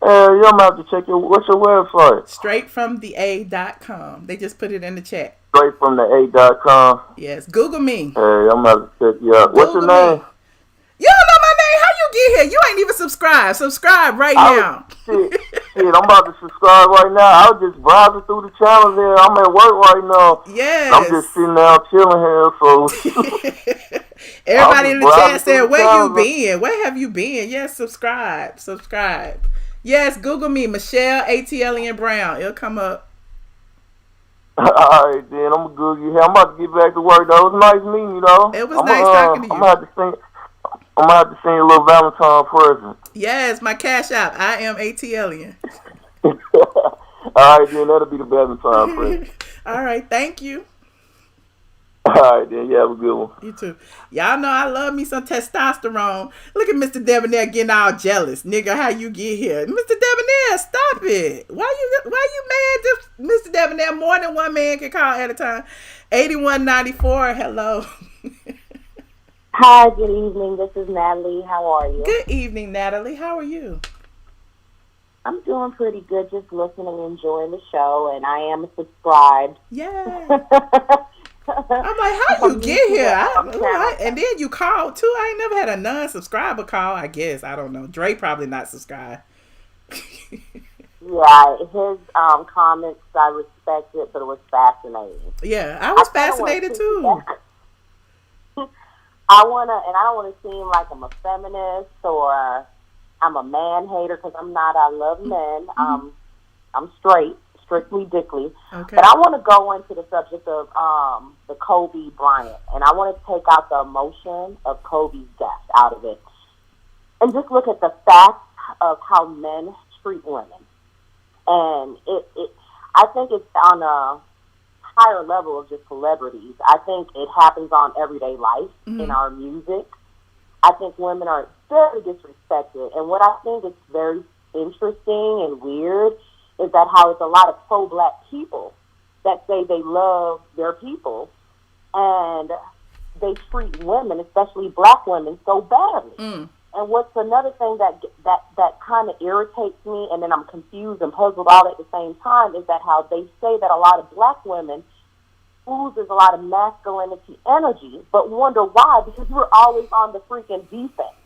You're going to have to check what's your website? StraightfromtheA.com. They just put it in the chat. StraightfromtheA.com. Yes, Google me. Hey, I'm about to check you out. What's your name? You don't know my name. How you get here? You ain't even subscribed. Subscribe right now. Shit. Shit, I'm about to subscribe right now. I was just browsing through the channels here. I'm at work right now. Yes. I'm just sitting down chilling here, so. Everybody in the chat said, where you been? Where have you been? Yes, subscribe. Yes, Google me, Michelle ATLien Brown. It'll come up. All right, then. I'm going to Google you here. I'm about to get back to work, though. It was nice meeting you, though. It was nice talking to you. I'm going to have to send you a little Valentine present. Yes, my cash app. iamATLien. All right, then. That'll be the Valentine present. All right, thank you. All right, then. You have a good one. You too. Y'all know I love me some testosterone. Look at Mr. Debonair getting all jealous. Nigga, how you get here? Mr. Debonair, stop it. Why you mad? Mr. Debonair, more than one man can call at a time. 8194, hello. Hi, good evening. This is Natalie. How are you? Good evening, Natalie. How are you? I'm doing pretty good, just listening and enjoying the show, and I am subscribed. Yeah. I'm like, how you get here? And then you called too. I ain't never had a non-subscriber call. I guess I don't know. Dre probably not subscribed. Yeah, his comments I respected, but it was fascinating. Yeah, I was fascinated too. I don't want to seem like I'm a feminist or I'm a man hater, because I'm not. I love men. Mm-hmm. I'm straight. Strictly dickly. Okay. But I want to go into the subject of the Kobe Bryant, and I want to take out the emotion of Kobe's death out of it, and just look at the facts of how men treat women. And I think it's on a higher level of just celebrities. I think it happens on everyday life, in our music. I think women are very disrespected, and what I think is very interesting and weird is that how it's a lot of pro-black people that say they love their people, and they treat women, especially black women, so badly. And what's another thing that kind of irritates me, and then I'm confused and puzzled all at the same time, is that how they say that a lot of black women oozes a lot of masculinity energy, but wonder why, because we're always on the freaking defense.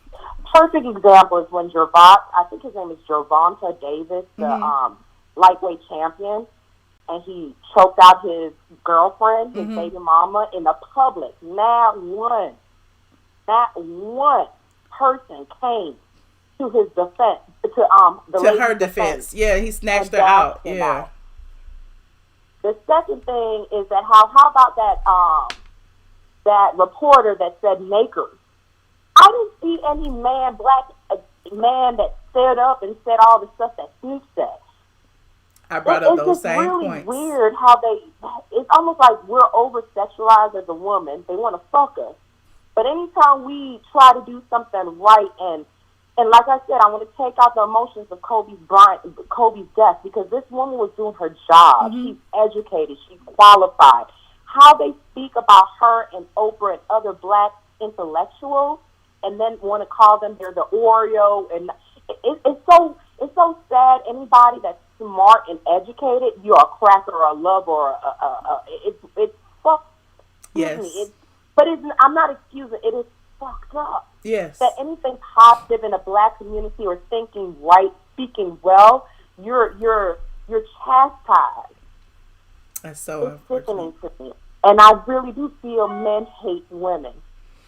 Perfect example is when I think his name is Gervonta Davis, the lightweight champion, and he choked out his girlfriend, his baby mama, in the public. Not one person came to his defense, to her defense. Yeah, he snatched her out. Yeah. The second thing is that how about that reporter that said Nakers? I didn't see any black man that stood up and said all the stuff that Snoop said. I brought up those same really points. It's weird how it's almost like we're over-sexualized as a woman. They want to fuck us. But anytime we try to do something right, and like I said, I want to take out the emotions of Kobe's death, because this woman was doing her job. She's educated. She's qualified. How they speak about her and Oprah and other black intellectuals, and then want to call them they're the Oreo, and it's so sad. Anybody that's smart and educated, you're a cracker or a love or it's fucked. Yes. I'm not excusing it. Is fucked up. Yes. That anything positive in a black community or thinking right, speaking well, you're chastised. That's so sickening to me. And I really do feel men hate women.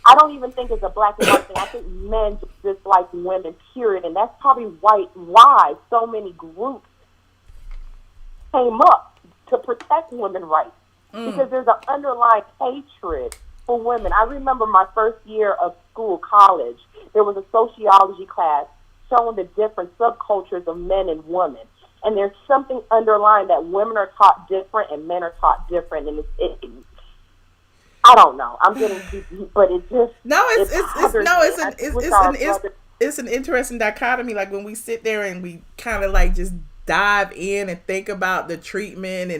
I don't even think it's a black and white thing. I think men just dislike women, period. And that's probably why so many groups came up to protect women's rights. Because there's an underlying hatred for women. I remember my first year of school, college, there was a sociology class showing the different subcultures of men and women. And there's something underlying that women are taught different and men are taught different. And I don't know. I'm getting too deep, but it's just it's an interesting dichotomy. Like when we sit there and we kind of like just dive in and think about the treatment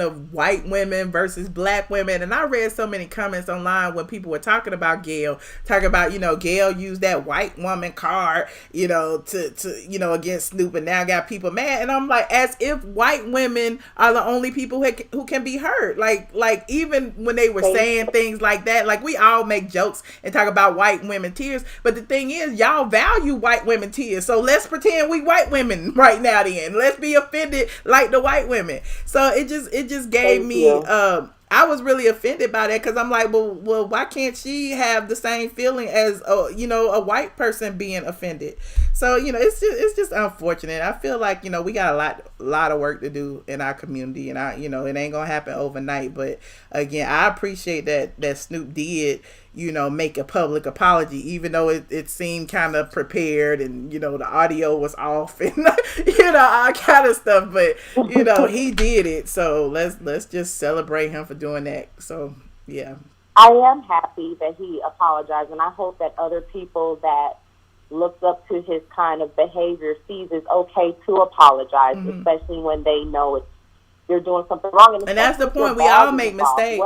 of white women versus black women. And I read so many comments online when people were talking about Gail, Gail used that white woman card, to against Snoop, and now got people mad. And I'm like, as if white women are the only people who can be hurt. Like even when they were saying things like that, like we all make jokes and talk about white women tears, but the thing is, y'all value white women tears, so let's pretend we white women right right now. Then let's be offended like the white women. So it just gave me. I was really offended by that because I'm like, well, why can't she have the same feeling as a white person being offended? So it's just unfortunate. I feel like we got a lot of work to do in our community, and it ain't gonna happen overnight. But again, I appreciate that Snoop did make a public apology, even though it seemed kind of prepared and the audio was off and all kind of stuff. But he did it, so let's just celebrate him for doing that. So yeah, I am happy that he apologized, and I hope that other people that looked up to his kind of behavior sees it's okay to apologize, especially when they know you're doing something wrong. And that's the point. We all make mistakes.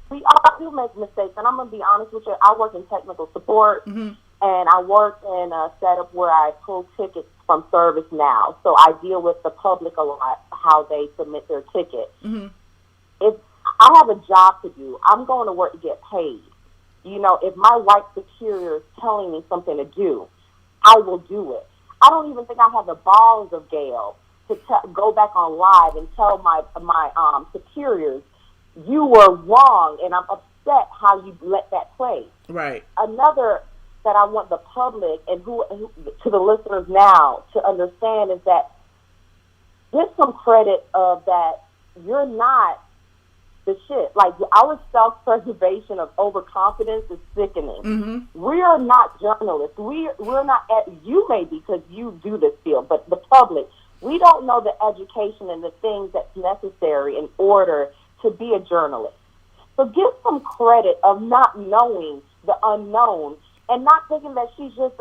We all do make mistakes, and I'm going to be honest with you. I work in technical support, and I work in a setup where I pull tickets from ServiceNow. So I deal with the public a lot, how they submit their ticket. If I have a job to do, I'm going to work to get paid. If my white superior is telling me something to do, I will do it. I don't even think I have the balls of Gail to go back on live and tell my superiors, you were wrong, and I'm upset how you let that play. Right. Another that I want the public and who to the listeners now to understand is that give some credit of that you're not the shit. Like, our self-preservation of overconfidence is sickening. We are not journalists. We're not you may be because you do this field, but the public, we don't know the education and the things that's necessary in order to be a journalist. So give some credit of not knowing the unknown and not thinking that she's just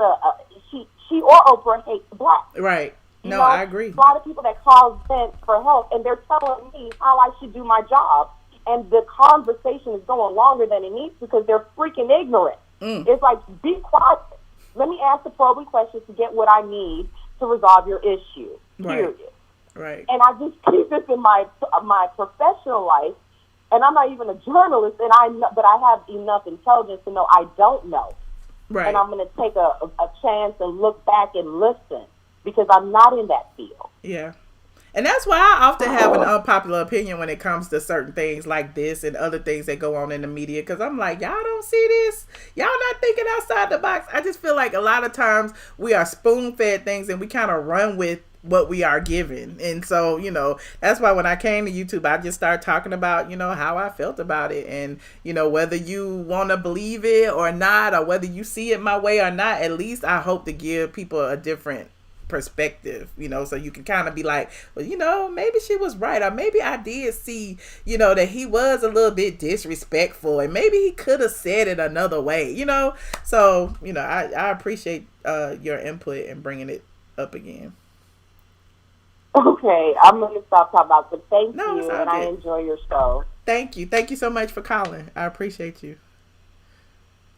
she or Oprah hates black. Right. No, I agree. A lot of people that call Vince for help, and they're telling me how I should do my job, and the conversation is going longer than it needs because they're freaking ignorant. It's like, be quiet. Let me ask the probing questions to get what I need to resolve your issue. Period. Right. And I just keep this in my professional life, and I'm not even a journalist, but I have enough intelligence to know I don't know. Right. And I'm going to take a chance and look back and listen because I'm not in that field. Yeah. And that's why I often have an unpopular opinion when it comes to certain things like this and other things that go on in the media. Because I'm like, y'all don't see this. Y'all not thinking outside the box. I just feel like a lot of times we are spoon-fed things and we kind of run with what we are given. And so, that's why when I came to YouTube, I just started talking about, how I felt about it. And, whether you want to believe it or not, or whether you see it my way or not, at least I hope to give people a different perspective, so you can kind of be like, well, maybe she was right, or maybe I did see, that he was a little bit disrespectful, and maybe he could have said it another way, so I appreciate your input and bringing it up again. Okay, I'm going to stop talking about it. Thank you, and good. I enjoy your show. Thank you so much for calling. I appreciate you.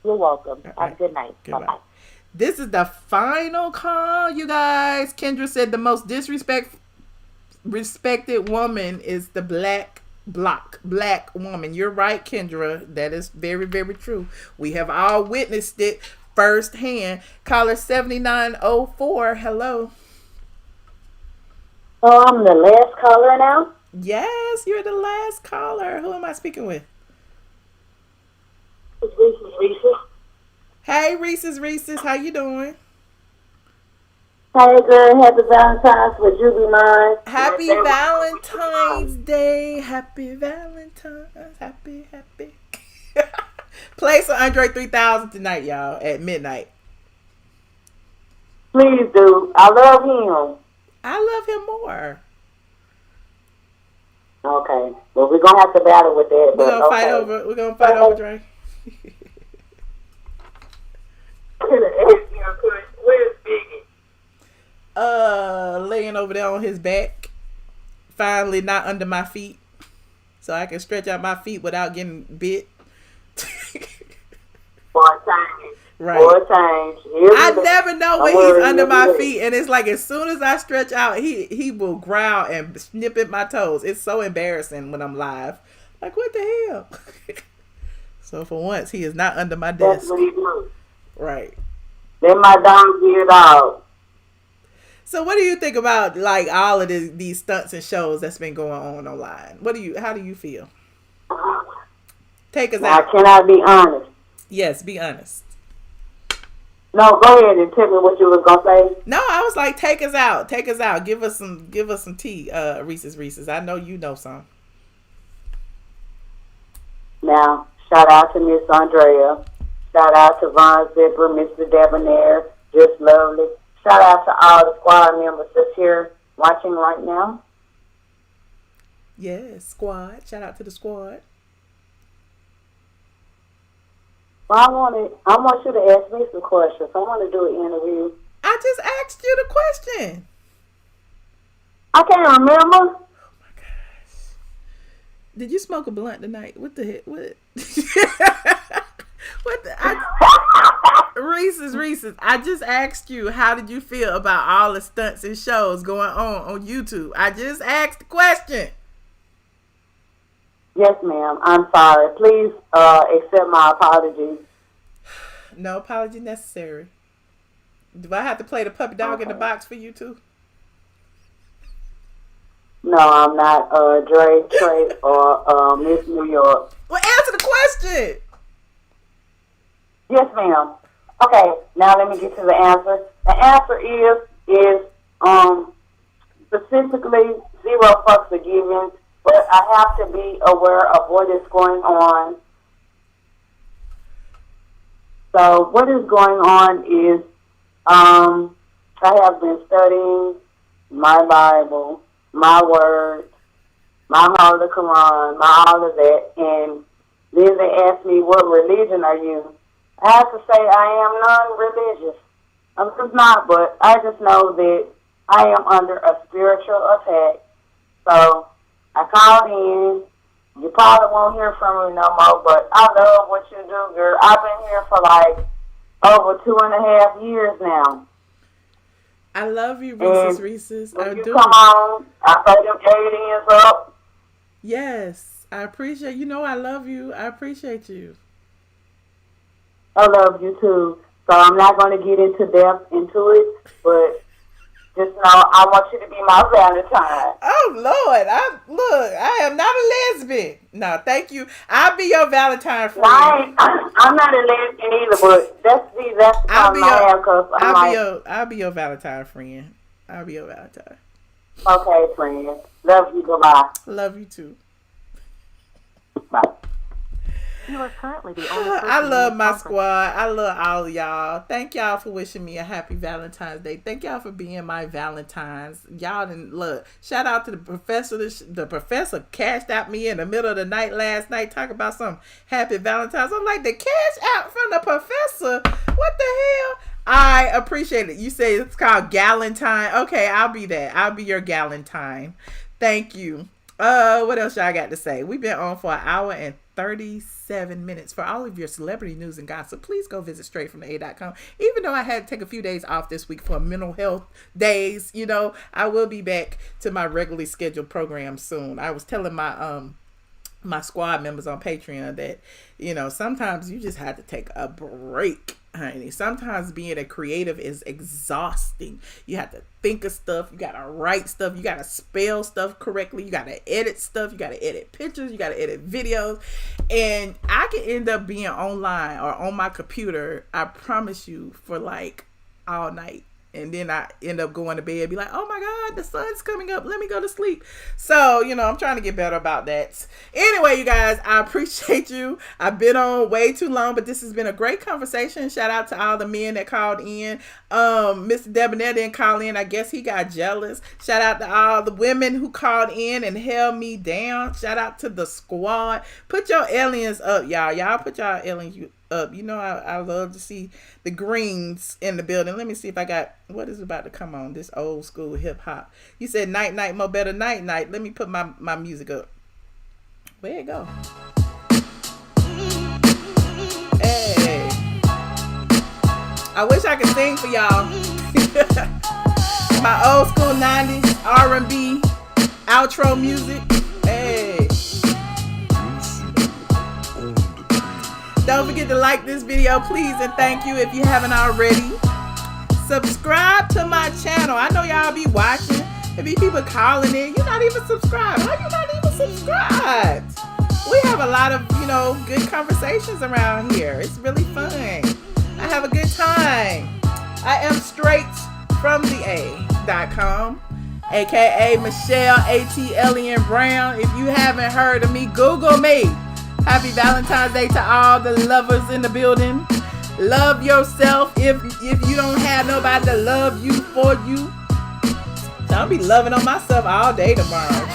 You're welcome. All Have right. a good night. Goodbye. Bye-bye. This is the final call, you guys. Kendra said the most respected woman is the black woman. You're right, Kendra. That is very, very true. We have all witnessed it firsthand. Caller 7904. Hello. Oh, I'm the last caller now? Yes, you're the last caller. Who am I speaking with? It's Reese's. Hey, Reese's. How you doing? Hey, girl. Happy Valentine's. Would you be mine? Happy Valentine's Day. Happy Valentine's. Happy. Play some Andre 3000 tonight, y'all, at midnight. Please do. I love him. I love him more. Okay. Well, we're going to have to battle with that. We're going to fight over Dre. Where's Biggie? Laying over there on his back. Finally not under my feet. So I can stretch out my feet without getting bit. For a change. Right. For a change. I never know when he's under my feet, and it's like as soon as I stretch out, he will growl and snip at my toes. It's so embarrassing when I'm live. Like, what the hell? So for once, he is not under my desk. That's what he do. Right. Then my dog get out. So what do you think about like all of these stunts and shows that's been going on online? How do you feel? Take us out. Can I be honest? Yes, be honest. No, go ahead and tell me what you was gonna say. No, I was like, take us out. Take us out. Give us some tea, Reese's. I know you know some. Now, shout out to Miss Andrea. Shout out to Von Zipper, Mr. Debonair, Just Lovely. Shout out to all the squad members that's here watching right now. Yes, squad. Shout out to the squad. Well, I want you to ask me some questions. I want to do an interview. I just asked you the question. I can't remember. Oh my gosh. Did you smoke a blunt tonight? What the heck? What? Reese's. I just asked you, how did you feel about all the stunts and shows going on YouTube? I just asked the question. Yes, ma'am. I'm sorry. Please accept my apologies. No apology necessary. Do I have to play the puppy dog in the box for you too? No, I'm not Dre, Trey, or Miss New York. Well, answer the question. Yes, ma'am. Okay, now let me get to the answer. The answer is specifically 0 fucks are given, but I have to be aware of what is going on. So what is going on is I have been studying my Bible, my word, my Holy Quran, my all of that, and then they asked me, what religion are you? I have to say I am non-religious. I'm just not, but I just know that I am under a spiritual attack. So I called in. You probably won't hear from me no more, but I love what you do, girl. I've been here for like over 2.5 years now. I love you, Reese's. When you come on, I play them aliens up. Yes, I appreciate. You know I love you. I appreciate you. I love you too. So I'm not going to get into depth into it, but just know I want you to be my Valentine. Oh Lord, I am not a lesbian. No, thank you. I'll be your Valentine friend. I'm not a lesbian either, but that's the problem I have, because I'll be your Valentine friend. I'll be your Valentine. Okay, friend. Love you. Goodbye. Love you too. Bye. You are currently the only person I love my squad. I love all of y'all. Thank y'all for wishing me a happy Valentine's Day. Thank y'all for being my Valentines. Y'all didn't look. Shout out to the professor. The professor cashed out me in the middle of the night last night talking about some happy Valentine's. I'm like, the cash out from the professor? What the hell? I appreciate it. You say it's called Galentine. Okay, I'll be that. I'll be your Galentine. Thank you. What else y'all got to say? We've been on for 1 hour and 37 minutes. For all of your celebrity news and gossip, please go visit straightfromtheA.com. Even though I had to take a few days off this week for mental health days, you know, I will be back to my regularly scheduled program soon. I was telling my squad members on Patreon that, you know, sometimes you just have to take a break, honey. Sometimes being a creative is exhausting. You have to think of stuff. You got to write stuff. You got to spell stuff correctly. You got to edit stuff. You got to edit pictures. You got to edit videos. And I can end up being online or on my computer, I promise you, for like all night. And then I end up going to bed and be like, oh my God, the sun's coming up. Let me go to sleep. So, you know, I'm trying to get better about that. Anyway, you guys, I appreciate you. I've been on way too long, but this has been a great conversation. Shout out to all the men that called in. Mr. Debonair didn't call in. I guess he got jealous. Shout out to all the women who called in and held me down. Shout out to the squad. Put your aliens up, y'all. Y'all put y'all aliens up. You know, I love to see the greens in the building. Let me see if I got what is about to come on. This old school hip hop. You said night night mo better night night. Let me put my music up. Where it go? Hey, I wish I could sing for y'all. My old school 90s R&B outro music. Hey. Don't forget to like this video, please, and thank you if you haven't already. subscribe to my channel. I know y'all be watching. There be people calling in. You're not even subscribed. Why you not even subscribed? We have a lot of, good conversations around here. It's really fun. I have a good time. I am straight from the A.com, aka Michelle ATLien Brown. If you haven't heard of me, Google me. Happy Valentine's Day to all the lovers in the building. Love yourself if you don't have nobody to love you for you. So I'll be loving on myself all day tomorrow.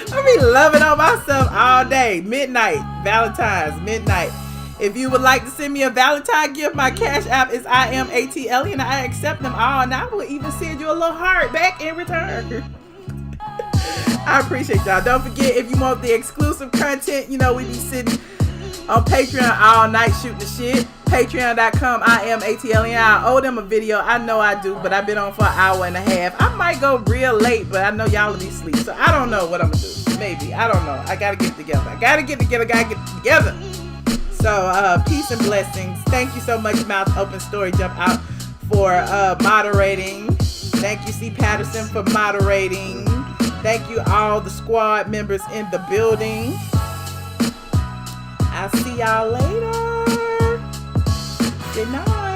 I'll be loving on myself all day. Midnight, Valentine's, midnight. If you would like to send me a Valentine gift, my cash app is iamATLien. I accept them all, and I will even send you a little heart back in return. I appreciate y'all. Don't forget, if you want the exclusive content, we be sitting on Patreon all night shooting the shit. Patreon.com, iamATLien. I owe them a video. I know I do, but I've been on for an hour and a half. I might go real late, but I know y'all will be asleep. So I don't know what I'm going to do. Maybe. I don't know. I got to get together. So, peace and blessings. Thank you so much, Mouth Open Story Jump Out, for moderating. Thank you, C. Patterson, for moderating. Thank you, all the squad members in the building. I'll see y'all later. Good night.